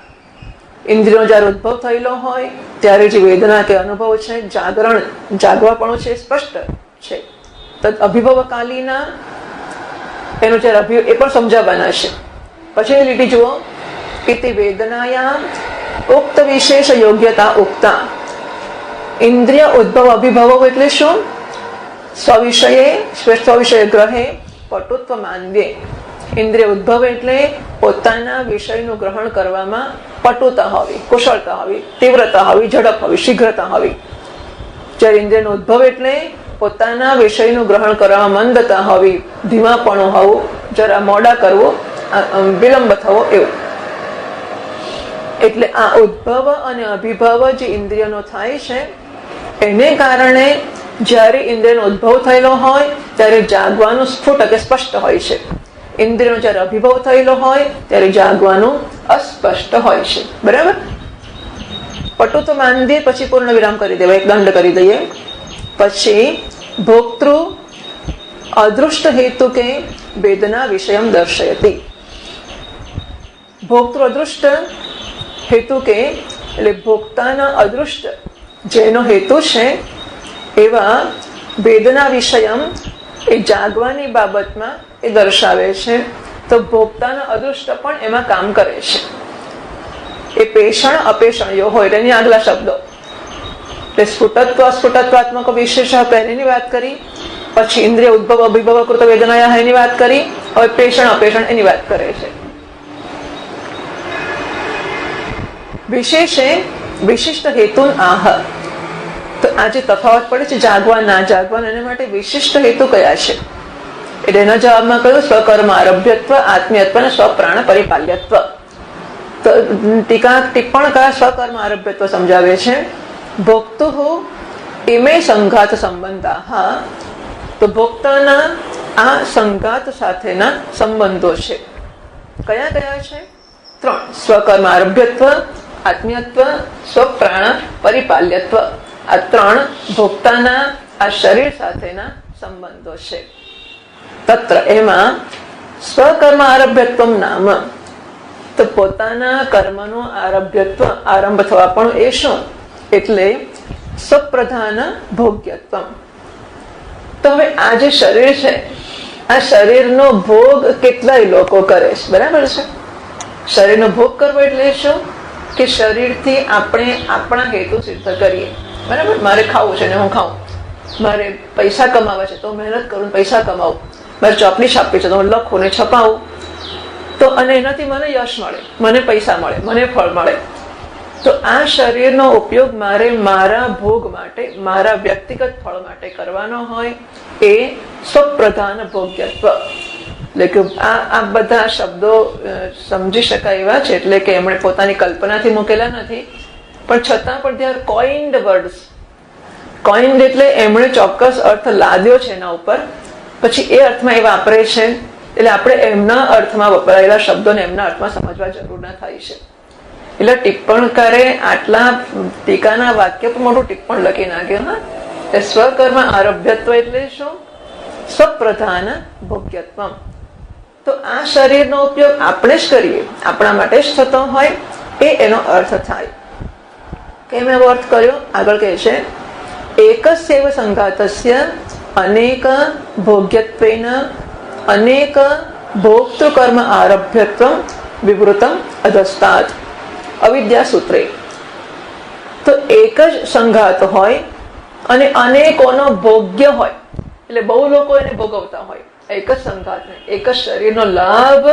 ઇન્દ્રિયો જયારે ઉદ્ભવ થયેલો હોય ત્યારે જે વેદના કે અનુભવ છે, જાગરણ જાગવાપણું છે, સ્પષ્ટ છે. તદ અભિભવ કાલીના, એનો જયારે એ પણ સમજાવવાના છે. પછી લીટી જુઓ, ઇતિ વેદનાયા ઉક્ત વિશેષ યોગ્યતા ઉક્તા. ઇન્દ્રિય ઉદ્ભવ અભિભવ એટલે શું? સ્વવિષય ગ્રહે પટુત્વ માનવ્યે. ઇન્દ્રિય ઉદ્ભવ એટલે પોતાના વિષયનું ગ્રહણ કરવામાં પટુતા હોવી, કુશળતા હોવી, તીવ્રતા હોવી, ઝડપ હોવી, શીઘ્રતા હોવી. જ્યારે ઇન્દ્રિયનો ઉદ્ભવ એટલે પોતાના વિષયનું ગ્રહણ કરવામાં મંદતા હોવી, ધીમાપણું હોવું, જરા મોડા કરવું, વિલંબ થવો, એવું. એટલે આ ઉદ્ભવ અને અભિભવ જે ઇન્દ્રિયનો થાય છે એને કારણે જ્યારે ઇન્દ્રિયનો ઉદ્ભવ થયેલો હોય ત્યારે જાગવાનું સ્ફુટ કે સ્પષ્ટ હોય છે. ઇન્દ્રિયનો જ્યારે અભિભવ થયેલો હોય ત્યારે જાગવાનું અસ્પષ્ટ હોય છે. બરાબર? પટુ તો માંદીએ પછી પૂર્ણ વિરામ કરી દેવા, એક દંડ કરી દઈએ. પછી ભોક્તૃ અદૃષ્ટ હેતુ કે વેદના વિષયમ દર્શયતી. ભોક્તૃ અદૃષ્ટ હેતુ કે એટલે ભોક્તાના અદૃષ્ટ જેનો હેતુ છે એવા વેદના વિષયમ એ જાગવાની બાબતમાં એ દર્શાવે છે. તો ભોક્તાના અદૃષ્ટ પણ એમાં કામ કરે છે. એ પેષણ અપેષણયો હોય એની આગલા શબ્દો. સ્ફુટત્વ સ્ફુટત્વાત્મક વિશેષ પહેલીની વાત કરી, પછી ઇન્દ્રિય ઉદ્ભવ અભિભવ કૃત વેદનાયા એની વાત કરી, હવે પેષણ અપેષણ એની વાત કરે છે. વિશેષે વિશિષ્ટ હેતુ આહ. તો આ જે તફાવત પડે છે જાગવા ના જાગવા, એના માટે વિશિષ્ટ હેતુ કયા છે? એટલે એના જવાબમાં કહ્યું સ્વકર્મ આરભ્યત્વ, આત્મીયત્વ અને સ્વપ્રાણ પરિપાલ્યત્વ. તો ટિપ્પણકાર સ્વકર્મ આરભ્યત્વ સમજાવે છે. ભોક્તુ ઇમે સંઘાત સંબંધા. તો ભોક્તાના આ સંઘાત સાથેના સંબંધો છે. કયા કયા છે? 3. સ્વકર્મ આરભ્યત્વ, આત્મીયત્વ, સ્વપ્રાણ પરિપાલ્યત્વ. આ 3 ભોક્તાના આ શરીર સાથેના સંબંધો છે. તત્ર એમાં સ્વકર્મ આરભ્યત્વ નામ, તો પોતાના કર્મનો આરભ્યત્વ આરંભ થવા પણ એ શું? એટલે સ્વપ્રધાન ભોગ્યત્વ. તો હવે આ જે શરીર છે આ શરીરનો ભોગ કેટલાય લોકો કરે છે. બરાબર છે? શરીરનો ભોગ કરવો એટલે શું? કે શરીરથી આપણે આપણા હેતુ સિદ્ધ કરીએ. બરાબર? મારે ખાવું છે ને હું ખાઉં, મારે પૈસા કમાવા છે તો મહેનત કરું, પૈસા કમાવું, મારે ચોપડી છાપવી છે તો હું લખું ને છપાવું, તો અને એનાથી મને યશ મળે, મને પૈસા મળે, મને ફળ મળે. તો આ શરીરનો ઉપયોગ મારે મારા ભોગ માટે, મારા વ્યક્તિગત ફળ માટે કરવાનો હોય એ સ્વપ્રધાન ભોગ્યત્વ. એટલે કે આ બધા શબ્દો સમજી શકાય એવા છે, એટલે કે એમણે પોતાની કલ્પનાથી મૂકેલા નથી, પણ છતાં પણ they are coined words. coined એટલે એમણે ચોક્કસ અર્થ લાદ્યો છે એના ઉપર, પછી એ અર્થમાં એ વાપરે છે. એટલે આપણે એમના અર્થમાં વપરાયેલા શબ્દોને એમના અર્થમાં સમજવા જરૂર ના થાય છે. એટલે ટિપ્પણકારે આટલા ટીકાના વાક્ય પર મોટું ટિપ્પણ લખી નાખ્યું. સ્વકર્મ આરભ્યત્વ એટલે શું? સ્વપ્રધાન ભોગ્યત્વ. તો આ શરીરનો ઉપયોગ આપણે જ કરીએ, આપણા માટે જ થતો હોય એ એનો અર્થ થાય. કેમ એવો અર્થ કર્યો? આગળ કહે છે એકસ્યૈવ સંઘાતસ્ય અનેક ભોગ્યત્વેન અનેક ભોક્તૃકર્મ આરભ્યત્વ વિવૃતમ અધસ્તાત અવિદ્યા સૂત્રે. તો એક જ સંઘાત હોય અને અનેકોનો ભોગ્ય હોય, એટલે બહુ લોકો એને ભોગવતા હોય. એક જ સંઘાતને, એક જ શરીરનો લાભ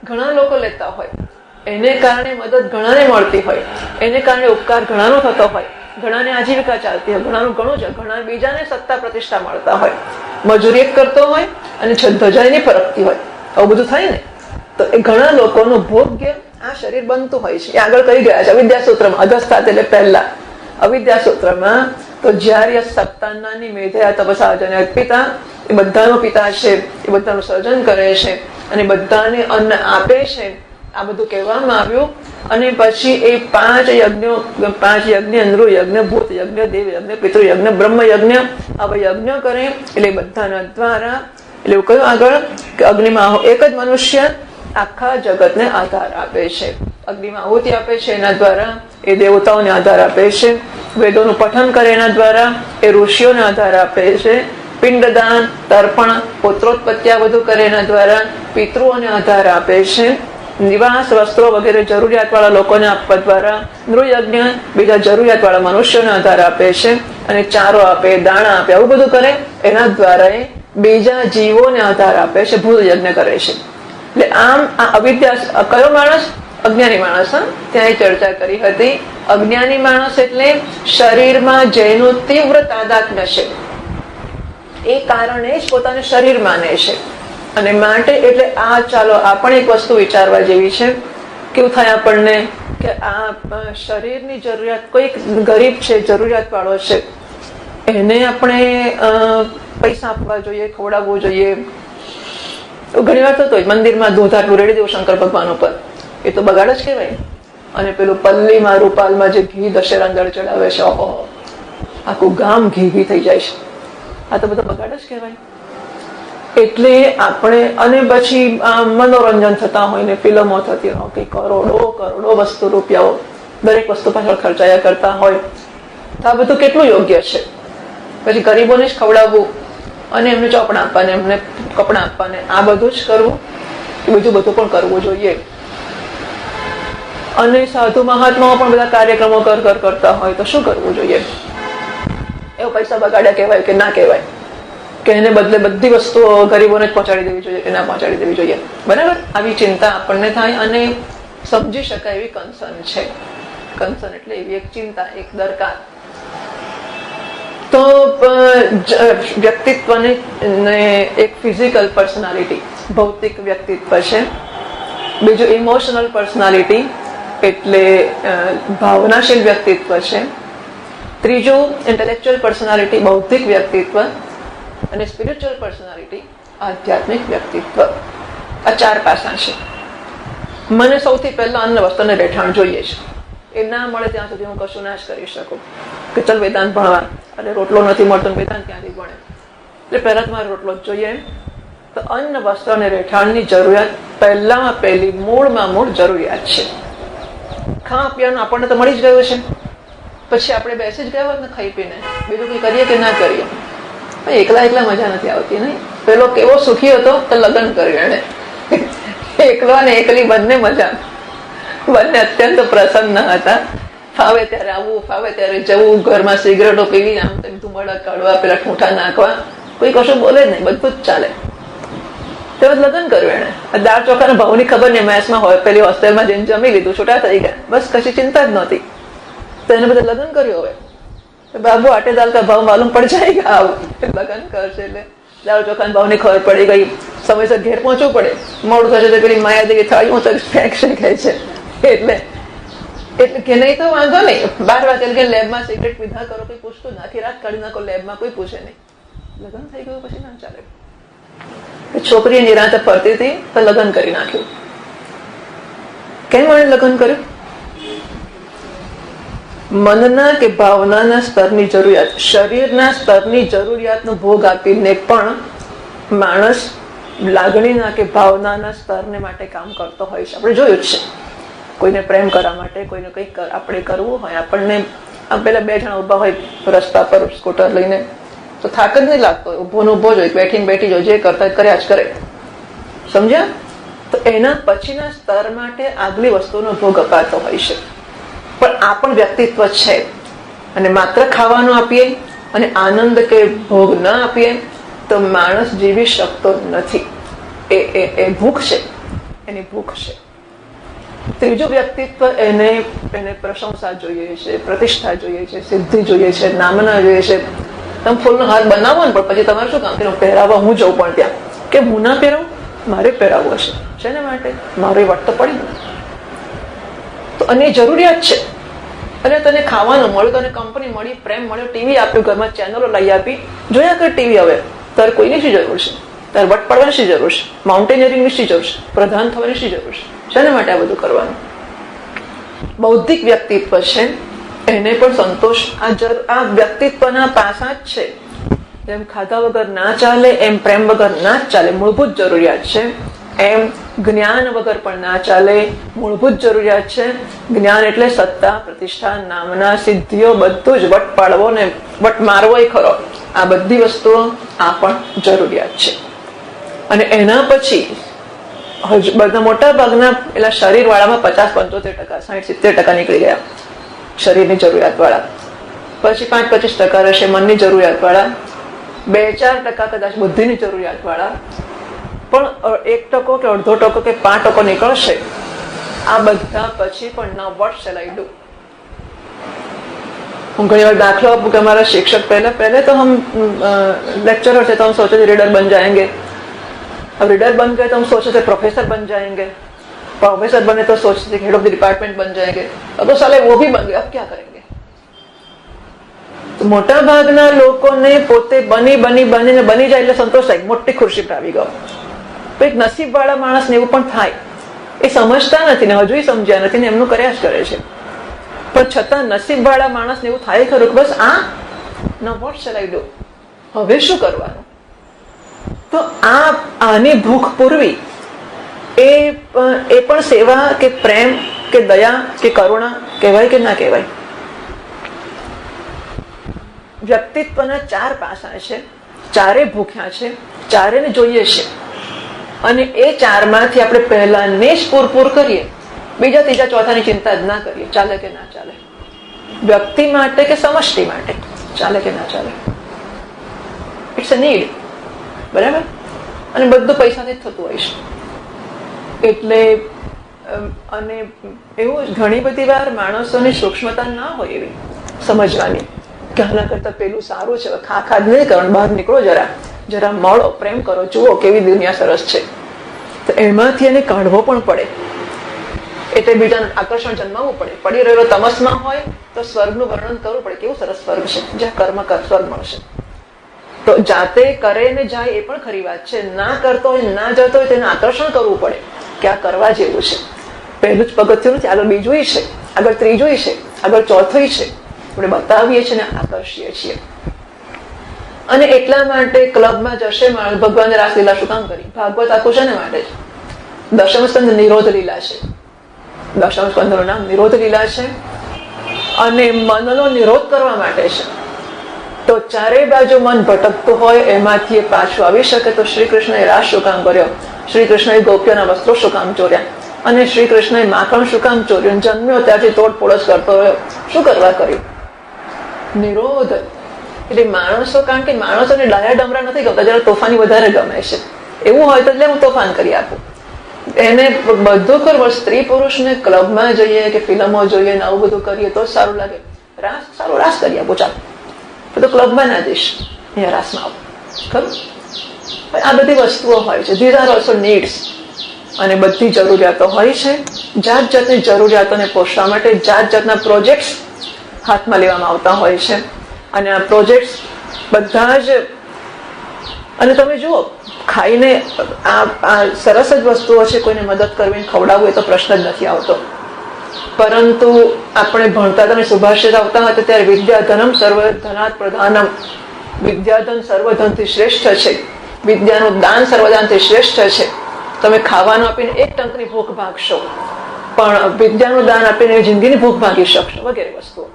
ઘણા લોકો લેતા હોય, એને કારણે મદદ ઘણાને મળતી હોય, એને કારણે ઉપકાર ઘણાનો થતો હોય, ઘણાને આજીવિકા ચાલતી હોય, ઘણાનું ઘણું છે, ઘણા બીજાને સત્તા પ્રતિષ્ઠા મળતા હોય, મજૂરી એક કરતો હોય અને ધજાઈને ફરકતી હોય, આવું બધું થાય ને. તો એ ઘણા લોકોનું ભોગ્ય આ શરીર બનતું હોય છે. એ આગળ કહી ગયા છે અવિદ્યા સૂત્રમાં, અધસ્તાત એટલે પહેલા અવિદ્યા સૂત્રમાં. તો જ્યારે સપ્તાહની મેધયા તપસા જન પિતા, એ બધાનો પિતા છે, એ બધાનું સર્જન કરે છે અને બધાને અન્ન આપે છે, આ બધું કહેવામાં આવ્યું. અને પછી એ 5 યજ્ઞો, 5 યજ્ઞ, અંદરુ યજ્ઞ, ભૂત યજ્ઞ, દેવ યજ્ઞ, પિતૃ યજ્ઞ, બ્રહ્મ યજ્ઞ, આવા યજ્ઞ કરે. એટલે બધાના દ્વારા એટલે એવું કહ્યું આગળ કે અગ્નિમાં એક જ મનુષ્ય આખા જગતને આધાર આપે છે. અગ્નિમાં આહુતિ આપે છે, એના દ્વારા એ દેવતાઓને આધાર આપે છે. વેદોનું પઠન કરે એના દ્વારા એ ઋષિઓને આધાર આપે છે. પિંડદાન, તર્પણ, પુત્રોત્પત્તિ આ બધું કરે એના દ્વારા પિતૃઓને આધાર આપે છે. નિવાસ, વસ્ત્રો વગેરે જરૂરિયાત વાળા લોકોને આપવા દ્વારા નૃયજ્ઞ બીજા જરૂરિયાત વાળા મનુષ્યોને આધાર આપે છે. અને ચારો આપે, દાણા આપે, આવું બધું કરે એના દ્વારા એ બીજા જીવોને આધાર આપે છે, ભૂત યજ્ઞ કરે છે. એટલે આમ આ અવિદ્યા કયો માણસ? અજ્ઞાની માણસ. ત્યાં ચર્ચા કરી હતી. અજ્ઞાની માણસ એટલે શરીરમાં જેનું તીવ્ર તાદાત્મ્ય છે, એ કારણે જ પોતાને શરીર માને છે. અને માટે એટલે આ ચાલો આ પણ એક વસ્તુ વિચારવા જેવી છે. કેવું થાય આપણને કે આ શરીરની જરૂરિયાત, કોઈક ગરીબ છે, જરૂરિયાત વાળો છે, એને આપણે પૈસા આપવા જોઈએ, ખવડાવવું જોઈએ. ઘણી વાર થતો હોય મંદિરમાં દૂધ આટલું રેડી દેવું શંકર ભગવાન ઉપર, એ તો બગાડ જ કહેવાય. અને પેલું પલ્લીમાં રૂપાલમાં જે ઘી દશેરા અંદર ચડાવે છે, ઓહો, આખું ગામ ઘી થઈ જાય છે. આ તો બધો બગાડ જ કહેવાય. એટલે આપણે અને પછી મનોરંજન થતા હોય ને, ફિલ્મો થતી હોય કે કરોડો વસ્તુ રૂપિયાઓ દરેક વસ્તુ પાછળ ખર્ચાયા કરતા હોય, તો આ બધું કેટલું યોગ્ય છે? પછી ગરીબોને જ ખવડાવવું અને એમને ચોપડા આપવાને, એમને કપડા આપવાને, આ બધું જ કરવું, બીજું બધું પણ કરવું જોઈએ. અને સાધુ મહાત્માઓ પણ બધા કાર્યક્રમો કરતા હોય તો શું કરવું જોઈએ? એવો પૈસા બગાડ્યા કહેવાય કે ના કહેવાય? કે એને બદલે બધી વસ્તુઓ ગરીબોને જ પહોંચાડી દેવી જોઈએ કે ના પહોંચાડી દેવી જોઈએ? બરાબર, આવી ચિંતા આપણને થાય અને સમજી શકાય એવી કન્સર્ન છે. કન્સર્ન એટલે એવી એક ચિંતા, એક દરકાર. તો વ્યક્તિત્વને એક ફિઝિકલ પર્સનાલિટી, ભૌતિક વ્યક્તિત્વ છે. બીજું ઇમોશનલ પર્સનાલિટી એટલે ભાવનાશીલ વ્યક્તિત્વ છે. ત્રીજું ઇન્ટેલેક્ચ્યુઅલ પર્સનાલિટી, બૌદ્ધિક વ્યક્તિત્વ. અને સ્પિરિચ્યુઅલ પર્સનાલિટી, આધ્યાત્મિક વ્યક્તિત્વ. આ 4 પાસા છે. મને સૌથી પહેલા અન્ન વસ્ત્ર અને રહેઠાણ જોઈએ છે. એ ના મળે ત્યાં સુધી હું કશું ના જ કરી શકું. કે ચલ વેદાંત ભણવા, અને રોટલો નથી મળતો, વેદાંત ક્યાંથી ભણે? એટલે પહેલા તમારે રોટલો જ જોઈએ. તો અન્ન વસ્ત્ર અને રહેઠાણની જરૂરિયાત પહેલામાં પહેલી, મૂળમાં મૂળ જરૂરિયાત છે. ખાવા પીવાનું આપણને તો મળી જ ગયું છે, પછી આપણે બેસી જ ગયા હોત ને ખાઈ પીને, બીજું કંઈ કરીએ કે ના કરીએ? એકલા મજા નથી આવતી નહીં? પેલો કેવો સુખી હતો તો લગ્ન કર્યું એને. એકલો અને એકલી બંને મજા, બંને અત્યંત પ્રસન્ન હતા. ફાવે ત્યારે આવવું, ફાવે ત્યારે જવું, ઘરમાં સિગરેટો પીવી, આમ તેમ ધુમાડા કાઢવા, પેલા ઠૂંઠા નાખવા, કોઈ કશું બોલે જ નહીં, બધું જ ચાલે. તે લગ્ન કર્યું એને. દાળ ચોખાના ભાવની ખબર નહીં, મેસમાં હોય પેલી હોસ્ટેલમાં જઈને જમી લીધું, છૂટા થઈ ગયા, બસ કશી ચિંતા જ નહોતી. તો એને બધા લગ્ન કર્યું. હવે બાબુ આટે દાલ કા ભાવ માલુમ પડ જાયગા, આવું લગ્ન કરશે એટલે દાળ ચોખાના ભાવની ખબર પડી ગઈ. સમયસર ઘેર પહોંચવું પડે, મોડું થશે તો પેલી માયાદેવી થાળી હું ફેંકશે કહે છે. એટલે કે નહીં તો વાંધો નહીં, 12 વાગે લેબમાં સિગરેટ પીધા કરો, કોઈ પૂછતું ના, આખી રાત કાઢી નાખો લેબમાં, કોઈ પૂછે નહીં. લગ્ન થઈ ગયું પછી ના ચાલે. છોકરી નિરાંતે ફરતી હતી તો લગ્ન કરી નાખ્યું. કેમ મને લગ્ન કર્યું? મનના કે ભાવનાના સ્તરની જરૂરિયાત, શરીરના સ્તરની જરૂરિયાતનો ભોગ આપીને પણ માણસ લાગણીના કે ભાવનાના સ્તરને માટે કામ કરતો હોય છે. આપણે જોયું જ છે. કોઈને પ્રેમ કરવા માટે, કોઈને કંઈક આપણે કરવું હોય, આપણને આમ પેલા 2 જણા ઉભા હોય રસ્તા પર સ્કૂટર લઈને, તો થાક જ નહીં લાગતો, ઉભો ને ઉભો જ હોય, બેઠી જ હોય, જે કરતા કર્યા જ કરે. સમજ્યા? તો એના પછીના સ્તર માટે આગલી વસ્તુનો ભોગ અપાતો હોય છે. પણ આ પણ વ્યક્તિત્વ છે. અને માત્ર ખાવાનું આપીએ અને આનંદ કે ભોગ ન આપીએ તો માણસ જીવી શકતો નથી. એ ભૂખ છે, એની ભૂખ છે. ત્રીજું વ્યક્તિત્વ, એને પ્રશંસા જોઈએ છે, પ્રતિષ્ઠા જોઈએ છે, સિદ્ધિ જોઈએ છે, નામના જોઈએ છે. તમે ફૂલનો હાર બનાવો ને, પણ પછી તમારે શું કામ કે પહેરાવવા હું જઉં પણ ત્યાં, કે હું ના પહેરાવું, મારે પહેરાવવો છે. શેના માટે? મારે વટ તો પડી તો, અને એ જરૂરિયાત છે. અને તને ખાવાનું મળ્યું, તને કંપની મળી, પ્રેમ મળ્યો, ટીવી આપ્યું, ઘરમાં ચેનલો લઈ આપી, જોયા કર ટીવી. હવે તારે કોઈની શી જરૂર છે? તારે વટ પડવાની શી જરૂર છે? માઉન્ટેનિયરિંગની શી જરૂર છે? પ્રધાન થવાની શી જરૂર છે? શેના માટે આ બધું કરવાનું? બૌદ્ધિક વ્યક્તિત્વ છે, એને પણ સંતોષ, આ વ્યક્તિત્વના પાસા જ છે. જેમ ખાધા વગર ના ચાલે, એમ પ્રેમ વગર ના જ ચાલે, મૂળભૂત જરૂરિયાત છે. એમ જ્ઞાન વગર પણ ના ચાલે, મૂળભૂત જરૂરિયાત છે. જ્ઞાન એટલે સત્તા, પ્રતિષ્ઠા, નામના, સિદ્ધિઓ, બધું જ. વટ પાડવો ને વટ મારવો એ ખરો, આ બધી વસ્તુઓ આ પણ જરૂરિયાત છે. અને એના પછી બધા મોટા ભાગના પેલા શરીર વાળામાં 50-75%, 60-70% નીકળી ગયા શરીરની જરૂરિયાત વાળા. પછી 5-25% રહેશે મનની જરૂરિયાત વાળા, 2-4% કદાચ બુદ્ધિની જરૂરિયાત વાળા, પણ 1% કે અડધો ટકો કે 5% નીકળશે. આ બધા પછી પણ ના વોટ શેલ આઈ ડુ. હું ઘણી વાર દાખલો આપું કે हमारा शिक्षक पहले तो हम लेक्चरर थे तो हम सोचे थे रीडर बन जाएंगे. अब रीडर बन गए तो हम सोचे थे प्रोफेसर बन जाएंगे. प्रोफेसर बने तो सोचते थे हेड ऑफ द डिपार्टमेंट बन जाएंगे. अब तो साले वो भी बन गए, अब क्या करेंगे? तो મોટા ભાગના લોકોને પોતે બની જાય એટલે સંતોષ થાય, મોટી ખુરશી પર આવી ગયો. તો એક નસીબ વાળા માણસને એવું પણ થાય. એ સમજતા નથી ને, હજુ સમજ્યા નથી ને, એમનું કર્યા જ કરે છે. પણ છતાં નસીબ વાળા માણસને એવું થાય ખરું કે બસ આ ના વોટ શેલ આઈ ડુ, હવે શું કરવાનું? તો આની ભૂખ પૂરવી એ પણ સેવા કે પ્રેમ કે દયા કે કરુણા કહેવાય કે ના કહેવાય? વ્યક્તિત્વના 4 પાસા છે, ચારે ભૂખ્યા છે, ચારેને જોઈએ છે. અને એ 4માંથી આપણે પહેલાને જ પૂરપૂર કરીએ, બીજા ત્રીજા ચોથાની ચિંતા જ ના કરીએ, ચાલે કે ના ચાલે. વ્યક્તિ માટે કે સમષ્ટિ માટે, ચાલે કે ના ચાલે. ઇટ્સ અ નીડ, બરાબર? અને બધું પૈસાથી જ થતું હોય છે. એટલે અને એવું ઘણી બધી વાર માણસોની સૂક્ષ્મતા ના હોય એવી સમજવાની કે આના કરતા પેલું સારું છે, ખા જ નહીં કરવાનું, બહાર નીકળો, જરા મળો, પ્રેમ કરો, જુઓ કેવી દુનિયા સરસ છે. તો એમાંથી એને કાઢવો પણ પડે, એટલે બીજાનું આકર્ષણ જન્માવવું પડે. પડી રહેલો તમસમાં હોય તો સ્વર્ગનું વર્ણન કરવું પડે, કેવું સરસ સ્વર્ગ છે, જ્યાં કર્મ કર સ્વર્ગ મળશે. તો જાતે કરે ને જાય એ પણ ખરી વાત છે. ના કરતો હોય, ના જતો હોય, તેને આકર્ષણ કરવું પડે કે આ કરવા જેવું છે. પહેલું જ પગથિયું નથી, આગળ બીજું છે, આગળ ત્રીજું છે, આગળ ચોથું છે. આપણે બતાવીએ છીએ ને આકર્ષીએ છીએ. અને એટલા માટે ક્લબમાં જશે માણસ. ભગવાને રાસલીલા શું કામ કરી? ભાગવત આખું છે ને માટે જ. દશમ સ્કંદ નિરોધ લીલા છે. દશમ સ્કંદનું નામ નિરોધ લીલા છે, અને મનનો નિરોધ કરવા માટે છે. તો ચારે બાજુ મન ભટકતું હોય, એમાંથી એ પાછું આવી શકે. તો શ્રી કૃષ્ણએ રાસ શું કામ કર્યો? શ્રી કૃષ્ણએ ગોપીઓના વસ્ત્રો શું કામ ચોર્યા? અને શ્રી કૃષ્ણએ માખણ શું કામ ચોર્યું? જન્મ્યો ત્યારથી તોડફોડ જ કરતો રહ્યો. શું કરવા કર્યું? નિરોધ. એટલે માણસો, કારણ કે માણસોને ડાયા ડમરા નથી ગમતા, જરા તોફાની વધારે ગમે છે. એવું હોય તો એટલે હું તોફાન કરી આપું. એને બધું કરવું. સ્ત્રી પુરુષને ક્લબમાં જઈએ કે ફિલ્મો જોઈએ ને આવું બધું કરીએ તો સારું લાગે. રાસ સારું, રાસ કરી આપો, ચાલો. તો ક્લબમાં ના જઈશ, અહીંયા રાસમાં આવો, ખરું? આ બધી વસ્તુઓ હોય છે. These are also needs. અને બધી જરૂરિયાતો હોય છે. જાત જાતની જરૂરિયાતોને પોષવા માટે જાત જાતના પ્રોજેક્ટ્સ હાથમાં લેવામાં આવતા હોય છે. અને આ પ્રોજેક્ટ્સ બધા જ, અને તમે જુઓ, ખાઈને આ સરસ જ વસ્તુઓ છે. કોઈને મદદ કરવી, ખવડાવવું એ તો પ્રશ્ન જ નથી આવતો. પરંતુ આપણે ભણતા તમે સુભાષિત આવતા હતા ત્યારે વિદ્યાધનમ સર્વધનાત પ્રધાનમ. વિદ્યાધન સર્વધનથી શ્રેષ્ઠ છે. વિદ્યાનું દાન સર્વદાનથી શ્રેષ્ઠ છે. તમે ખાવાનું આપીને એક ટંકની ભૂખ ભાગશો, પણ વિદ્યાનું દાન આપીને જિંદગીની ભૂખ ભાગી શકશો, વગેરે વસ્તુઓ.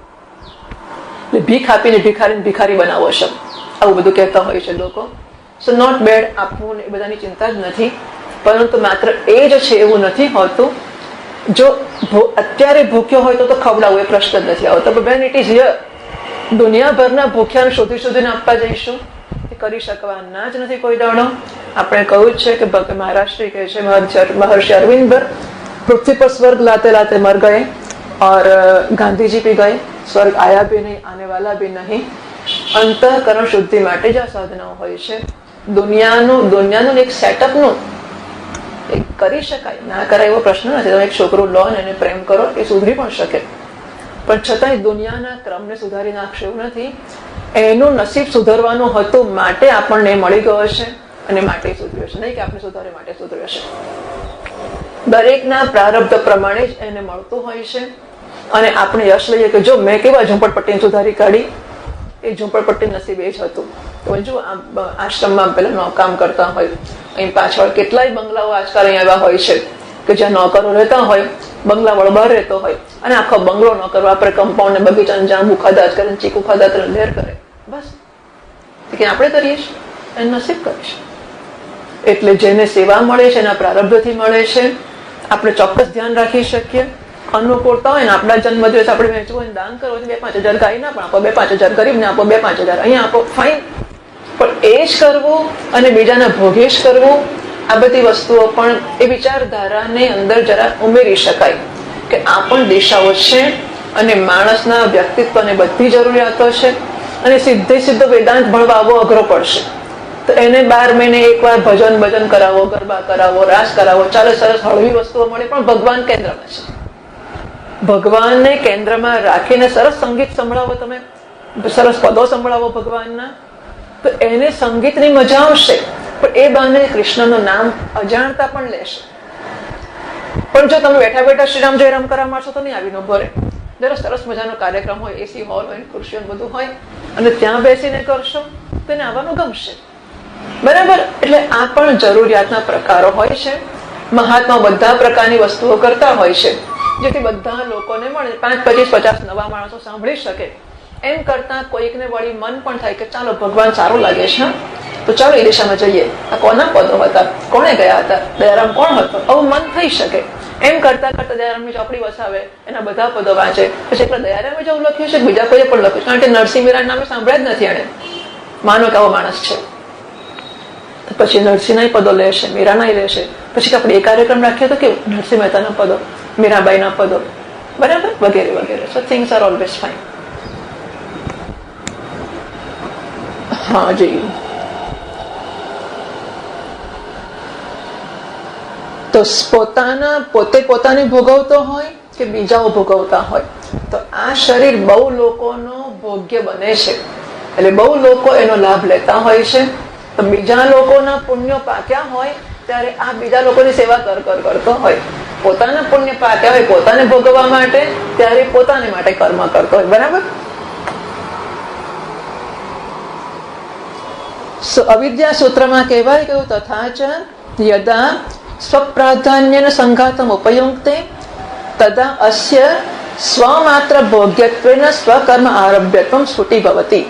ભીખ આપીને ભિખારીને ભિખારી બનાવો છો, આવું બધું કહેતા હોય છે લોકો. સો નોટ બેડ. આપવું એ બધાની ચિંતા જ નથી, પરંતુ માત્ર એ જ છે એવું નથી હોતું. જો અત્યારે ભૂખ્યો હોય તો ખવડાવવું એ પ્રશ્ન જ નથી આવતો. વેન ઇટ ઇઝ હિયર, દુનિયાભરના ભૂખ્યાને શોધીને આપવા જઈશું, એ કરી શકવાના જ નથી કોઈ દાડો. આપણે કહ્યું જ છે કે ભક્ત મહારાષ્ટ્રી કહે છે મહર્ષિ અરવિંદ પૃથ્વી પર સ્वर्ग लाते लाते मर गए और गांधी जी भी गए, स्वर्ग आया भी नहीं, आने वाला भी नहीं. અંતઃકરણ શુદ્ધિ માટે જ આ સાધનાઓ હોય છે. દુનિયાનું એક સેટઅપનું એક કરી શકાય, ના કરાય એવો પ્રશ્ન નથી. તમે એક છોકરું લો ને એને પ્રેમ કરો, એ સુધરી પણ શકે, પણ છતાંય દુનિયાના ક્રમને સુધારી નાખશે એવું નથી. એનું નસીબ સુધારવાનું હતું માટે આપણને મળી ગયો છે અને માટે સુધર્યો છે, નહીં કે આપણે સુધારે માટે સુધર્યો છે. દરેકના પ્રારબ્ધ પ્રમાણે જ એને મળતું હોય છે. અને આપણે યશ લઈએ કે જો મેં કેવા ઝૂંપડપટ્ટીને સુધારી કાઢી, એ ઝૂંપડપટ્ટી નસીબ એ જ હતું. તો જો આશ્રમમાં પેલા કામ કરતા હોય, અહીં પાછળ કેટલાય બંગલાઓ આજકાલ અહીં આવ્યા હોય છે કે જ્યાં નોકરો રહેતા હોય, બંગલાવાળો બહાર રહેતો હોય અને આખો બંગલો નોકર વાપરે, કમ્પાઉન્ડ ને બગીચાને જાંબુ ખાધા કરે, ચીકુ ખાધા કરે, લેર કરે, બસ. કે આપણે કરીએ છીએ, એને નસીબ કરીશું. એટલે જેને સેવા મળે છે એના પ્રારબ્ધથી મળે છે. આપણે ચોક્કસ ધ્યાન રાખી શકીએ. અનુકૂળતા હોય ને, આપણા જન્મદિવસ આપણે વહેંચવું હોય, દાન કરવું હોય, 2-5 હજાર ગાય ના પણ આપો, 2-5 હજાર ગરીબને આપો, 2-5 હજાર અહીંયા આપો, ફાઇન. પણ એ જ કરવું અને બીજાના ભોગે જ કરવું, આ બધી વસ્તુઓ પણ એ વિચારધારાને અંદર જરા ઉમેરી શકાય કે આ પણ દિશાઓ છે અને માણસના વ્યક્તિત્વને બધી જરૂરિયાતો છે. અને સીધો વેદાંત ભણવા આવવો અઘરો પડશે, તો એને 12 મહિને એકવાર ભજન કરાવો, ગરબા કરાવો, રાસ કરાવો, ચાલે, સરસ હળવી વસ્તુઓ મળે, પણ ભગવાન કેન્દ્રમાં છે. ભગવાનને કેન્દ્રમાં રાખીને સરસ સંગીત સંભળાવો, તમે સરસ પદો સંભળાવો ભગવાનના, તો એને સંગીતની મજા આવશે, પણ એ બહાને કૃષ્ણનું નામ અજાણતા પણ લેશે. પણ જો તમે બેઠા બેઠા શ્રીરામ જય રામ કરવા માંડશો તો નહીં આવીને ઉભો રહે. જરા સરસ મજાનો કાર્યક્રમ હોય, એસી હોલ હોય, ખુરશીઓ બધું હોય, અને ત્યાં બેસીને કરશો તો એને આવવાનું ગમશે. બરાબર? એટલે આ પણ જરૂરિયાતના પ્રકારો હોય છે. મહાત્મા બધા પ્રકારની વસ્તુઓ કરતા હોય છે જેથી બધા લોકોને મળે, 5, 25, 50 નવા માણસો સાંભળી શકે. એમ કરતા કોઈકને વળી મન પણ થાય કે ચાલો ભગવાન સારું લાગે છે, તો ચાલો એ દિશામાં જઈએ. આ કોના પદો હતા, કોણે ગયા હતા, દયારામ કોણ હતો, આવું મન થઈ શકે. એમ કરતા દયારામની ચોપડી વસાવે, એના બધા પદો વાંચે, પછી એકલા દયારામે જ આવું લખ્યું છે, બીજા કોઈએ પણ લખ્યું, કારણ કે નરસિંહ મીરાના નામે સાંભળ્યા જ નથી એને. માનો કે આવો માણસ છે, પછી નરસિંહના પદો લેશે, મીરાના લેશે. પછી આપણે એ કાર્યક્રમ રાખીએ તો કેવું, નરસિંહ મહેતાના પદો, મીરાબાઈના પદો, બરાબર, વગેરે વગેરે. સો થિંગ્સ આર ઓલવેઝ ફાઇન. હા જી. તો પોતાને ભોગવતો હોય કે બીજાઓ ભોગવતા હોય, તો આ શરીર બહુ લોકોનો ભોગ્ય બને છે. એટલે બહુ લોકો એનો લાભ લેતા હોય છે. તો બીજા લોકોના પુણ્યો પાક્યા હોય ત્યારે આ બીજા લોકોની સેવા કરતો હોય. પોતાના પુણ્ય પાક્યા હોય પોતાને ભોગવવા માટે, ત્યારે પોતાને માટે કર્મ કરતો હોય. બરાબર? અવિદ્યા સૂત્રમાં કહેવાય ગયું, તથા ચ યદા સ્વપ્રાધાન્યન સંઘાતમ ઉપયુક્તે તદા અસ્ય સ્વમાત્ર ભોગ્યત્વેન સ્વકર્મ આરભ્યત્વમ સ્ફુટી ભવતી.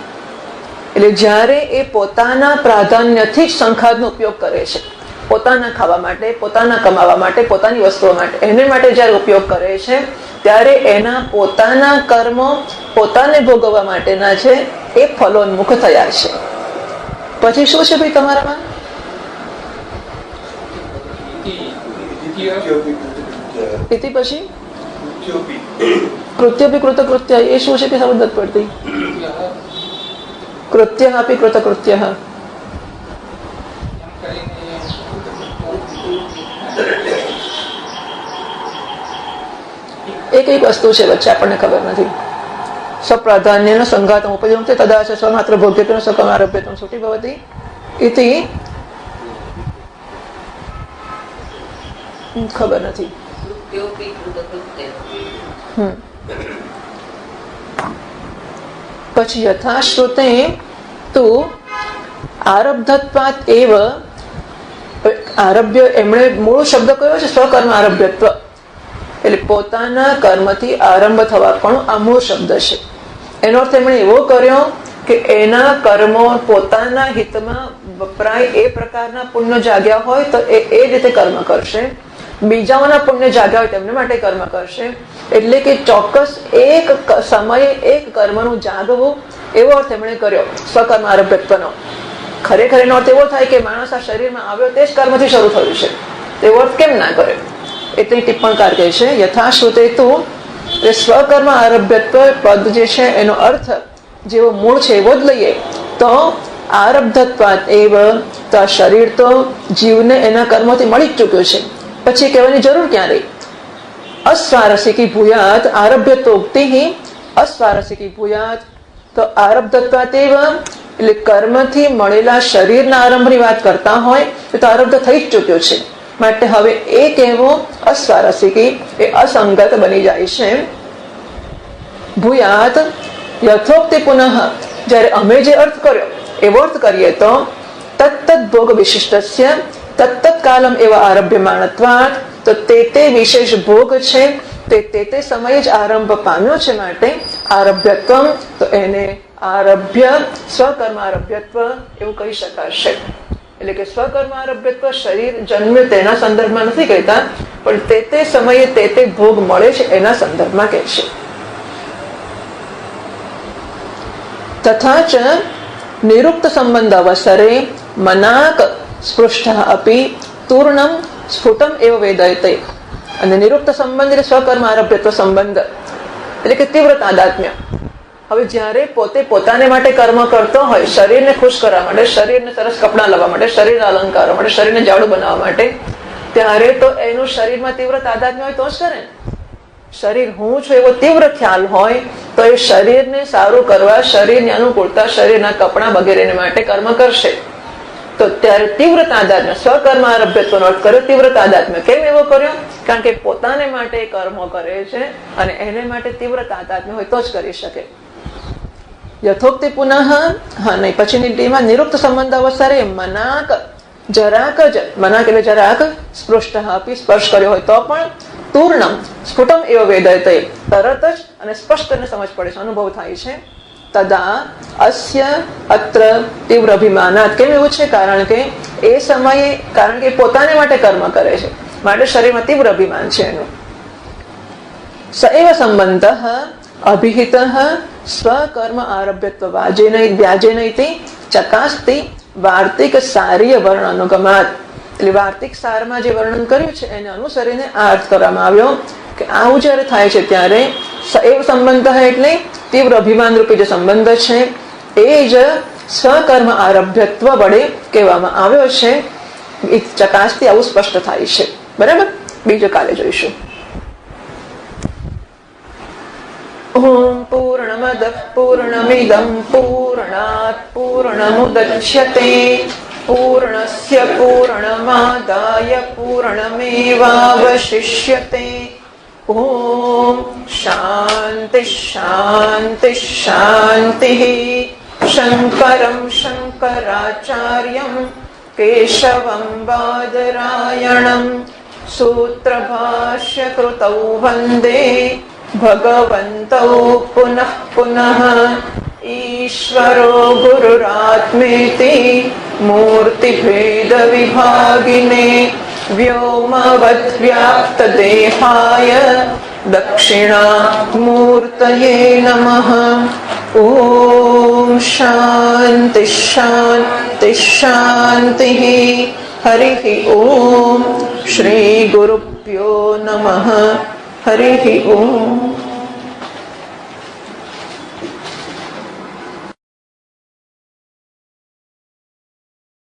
એટલે જ્યારે એ પોતાના પ્રાધાન્યથી જ સંઘાતનો ઉપયોગ કરે છે, પોતાના ખાવા માટે, પોતાના કમાવા માટે, પોતાની વસ્તુઓ માટે, એને માટે જ્યારે ઉપયોગ કરે છે, ત્યારે એના પોતાના કર્મો પોતાને ભોગવવા માટેના છે, એ ફલોન્મુખ થયા છે. પછી શું છે ભાઈ તમારામાં? ઇતિ પછી કૃત્યોપી કૃતકૃત્ય, એ શું છે કે સમજ નથી પડતી. કૃત્ય આપી કૃતકૃત્ય, એ કઈક વસ્તુ છે વચ્ચે આપણને ખબર નથી. સ્વપ્રાધાન્ય સંઘાતમ ઉપયુક્તે તદા ચ સ્વમાત્ર ભોગ્યત્વેન સ્વકર્મ આરભ્યત્વમ સ્ફુટી ભવતી ઇતિ. ખબર નથી. પછી યથાશ્રુતે તો આરબ્ધત્વાત એવ, આરભ્ય એમણે મૂળ શબ્દ કયો છે સ્વકર્મ આરભ્યત્વ, એટલે પોતાના કર્મથી આરંભ થવા પણ આ મૂળ શબ્દ છે. એનો અર્થ એમણે એવો કર્યો કે એના કર્મો પોતાના હિતમાં વપરાય એ પ્રકારના પુણ્ય જાગ્યા હોય તો એ રીતે કર્મ કરશે, બીજાઓના પુણ્ય જાગ્યા હોય તેમને માટે કર્મ કરશે. એટલે કે ચોક્કસ એક સમયે એક કર્મનું જાગવું, એવો અર્થ એમણે કર્યો સ્વકર્મ આરભ્યત્વનો. ખરેખર એનો અર્થ એવો થાય કે માણસ આ શરીરમાં આવ્યો તે જ કર્મથી શરૂ થયું છે, તેવો અર્થ કેમ ના કરે? એટલે ટિપ્પણકાર કહે છે યથાશ્રુતે તો એ સ્વકર્મ આરભ્યત્વ પદ જે છે એનો અર્થ જેવો મૂળ છે એવો જ લઈએ તો આરબ્ધત્વાત એવ, તો આ શરીર તો જીવને એના કર્મોથી મળી જ ચૂક્યું છે, પછી કહેવાની જરૂર ક્યાં રહી? અસ્વારસિકી ભૂયાત આરભ્યત્વોક્તિ અસ્વારસિકી ભૂયાત, તો આરબ્ધત્વાત એવ એટલે કર્મથી મળેલા શરીરના આરંભની વાત કરતા હોય તો આરબ્ધ થઈ જ ચૂક્યો છે, માટે હવે એ કહેવો અસ્વારસિકી એ અસંગત બની જાય છે. ભૂયાત યથોક્તિ પુનઃ, જ્યારે અમે જે અર્થ કર્યો એવો અર્થ કરીએ તો તત્ત ભોગ વિશિષ્ટસ્ય તત્ત કાલમ એવા આરભ્યમાણત્વાત, તો તે વિશેષ ભોગ છે તે સમયે જ આરંભ પામ્યો છે, માટે આરભ્યત્વ, તો એને આરભ્ય સ્વકર્મ આરભ્યત્વ એવું કહી શકાશે. એટલે કે સ્વકર્મ આરભ્યત્વ શરીર જન્મે તેના સંદર્ભમાં નથી કહેતા, પણ તે સમયે તે ભોગ મળે છે એના સંદર્ભમાં કહે છે. તથા ચ નિરુક્ત સંબંધ અવસરે મનાક સ્પૃષ્ટ અપી તૂર્ણમ સ્ફુટમ એવ વેદયતે. અને નિરુક્ત સંબંધ એટલે સ્વકર્મ આરભ્યત્વ સંબંધ એટલે કે તીવ્ર તાદાત્મ્ય. હવે જ્યારે પોતે પોતાને માટે કર્મ કરતો હોય, શરીરને ખુશ કરવા માટે, શરીરને સરસ કપડાં લાવવા માટે, શરીરના અલંકારો માટે, શરીરને જાડું બનાવવા માટે, ત્યારે તો એનું શરીરમાં તીવ્ર તાદાત્મ્ય હોય તો જ કરે ને. શરીર હું છું એવો તીવ્ર ખ્યાલ હોય તો એ શરીરને સારું કરવા, શરીરની અનુકૂળતા, શરીરના કપડાં વગેરેને માટે કર્મ કરશે. તો ત્યારે તીવ્ર તાદાત્મ્ય સ્વકર્મ આરભ્યત્વનો અર્થ કર્યો તીવ્ર તાદાત્મ્ય. કેમ એવો કર્યો? કારણ કે પોતાને માટે કર્મો કરે છે અને એને માટે તીવ્ર તાદાત્મ્ય હોય તો જ કરી શકે. યથોક્તિ પુનઃ, હા નહીં, પછીની ટીમાં નિરુક્ત સંબંધ અવસરે મનાક જરાક જ, મનાક એટલે જરાક, સ્પૃષ્ટ આપી સ્પર્શ કર્યો હોય તો પણ તૂર્ણમ સ્ફુટમ એવો વેદયતે, તરત જ અને સ્પષ્ટ ને સમજ પડે છે, અનુભવ થાય છે. તદા અસ્ય અત્ર તીવ્ર અભિમાનાત, કેમ એવું છે? કારણ કે એ સમયે, કારણ કે પોતાને માટે કર્મ કરે છે, માટે શરીરમાં તીવ્ર અભિમાન છે એનું. સ એવ સંબંધ અભિહિત સ્વકર્મ આરભ્યત્વ વ્યાજેનૈતિ ચકાસ્તિ વાર્તિક સારીય વર્ણ અનુગમાત. એટલે વાર્તિક સારમાં જે વર્ણન કર્યું છે એને અનુસરીને આ અર્થ કરવામાં આવ્યો કે આવું જયારે થાય છે ત્યારે એવ સંબંધ એટલે તીવ્ર અભિમાન રૂપી જે સંબંધ છે એ જ સ્વકર્મ આરભ્યત્વ વડે કહેવામાં આવ્યો છે. ચકાસથી આવું સ્પષ્ટ થાય છે. બરાબર, બીજો કાલે જોઈશું. ઓમ પૂર્ણમદ પૂર્ણમિદં પૂર્ણાત પૂર્ણમુદચ્યતે પૂર્ણસ્ય પૂર્ણમાદાય પૂર્ણમેવાવશિષ્યતે. ઓમ શાંતિ શાંતિ શાંતિ. શંકરં શંકરાચાર્યં કેશવં બાદરાયણં સૂત્રભાષ્ય કૃતૌ વંદે ભગવन्तૌ પુનઃ પુનઃ. ઈશ્વરો ગુરુરાત્મેતિ મૂર્તિભેદ વિભાગિને વ્યોમવદ્વ્યાપ્તદેહાય દક્ષિણામૂર્તયે નમઃ. ઓમ શાંતિ શાંતિ શાંતિ. હરિ ઓમ. શ્રી ગુરુભ્યો નમઃ. હરિ ઓમ.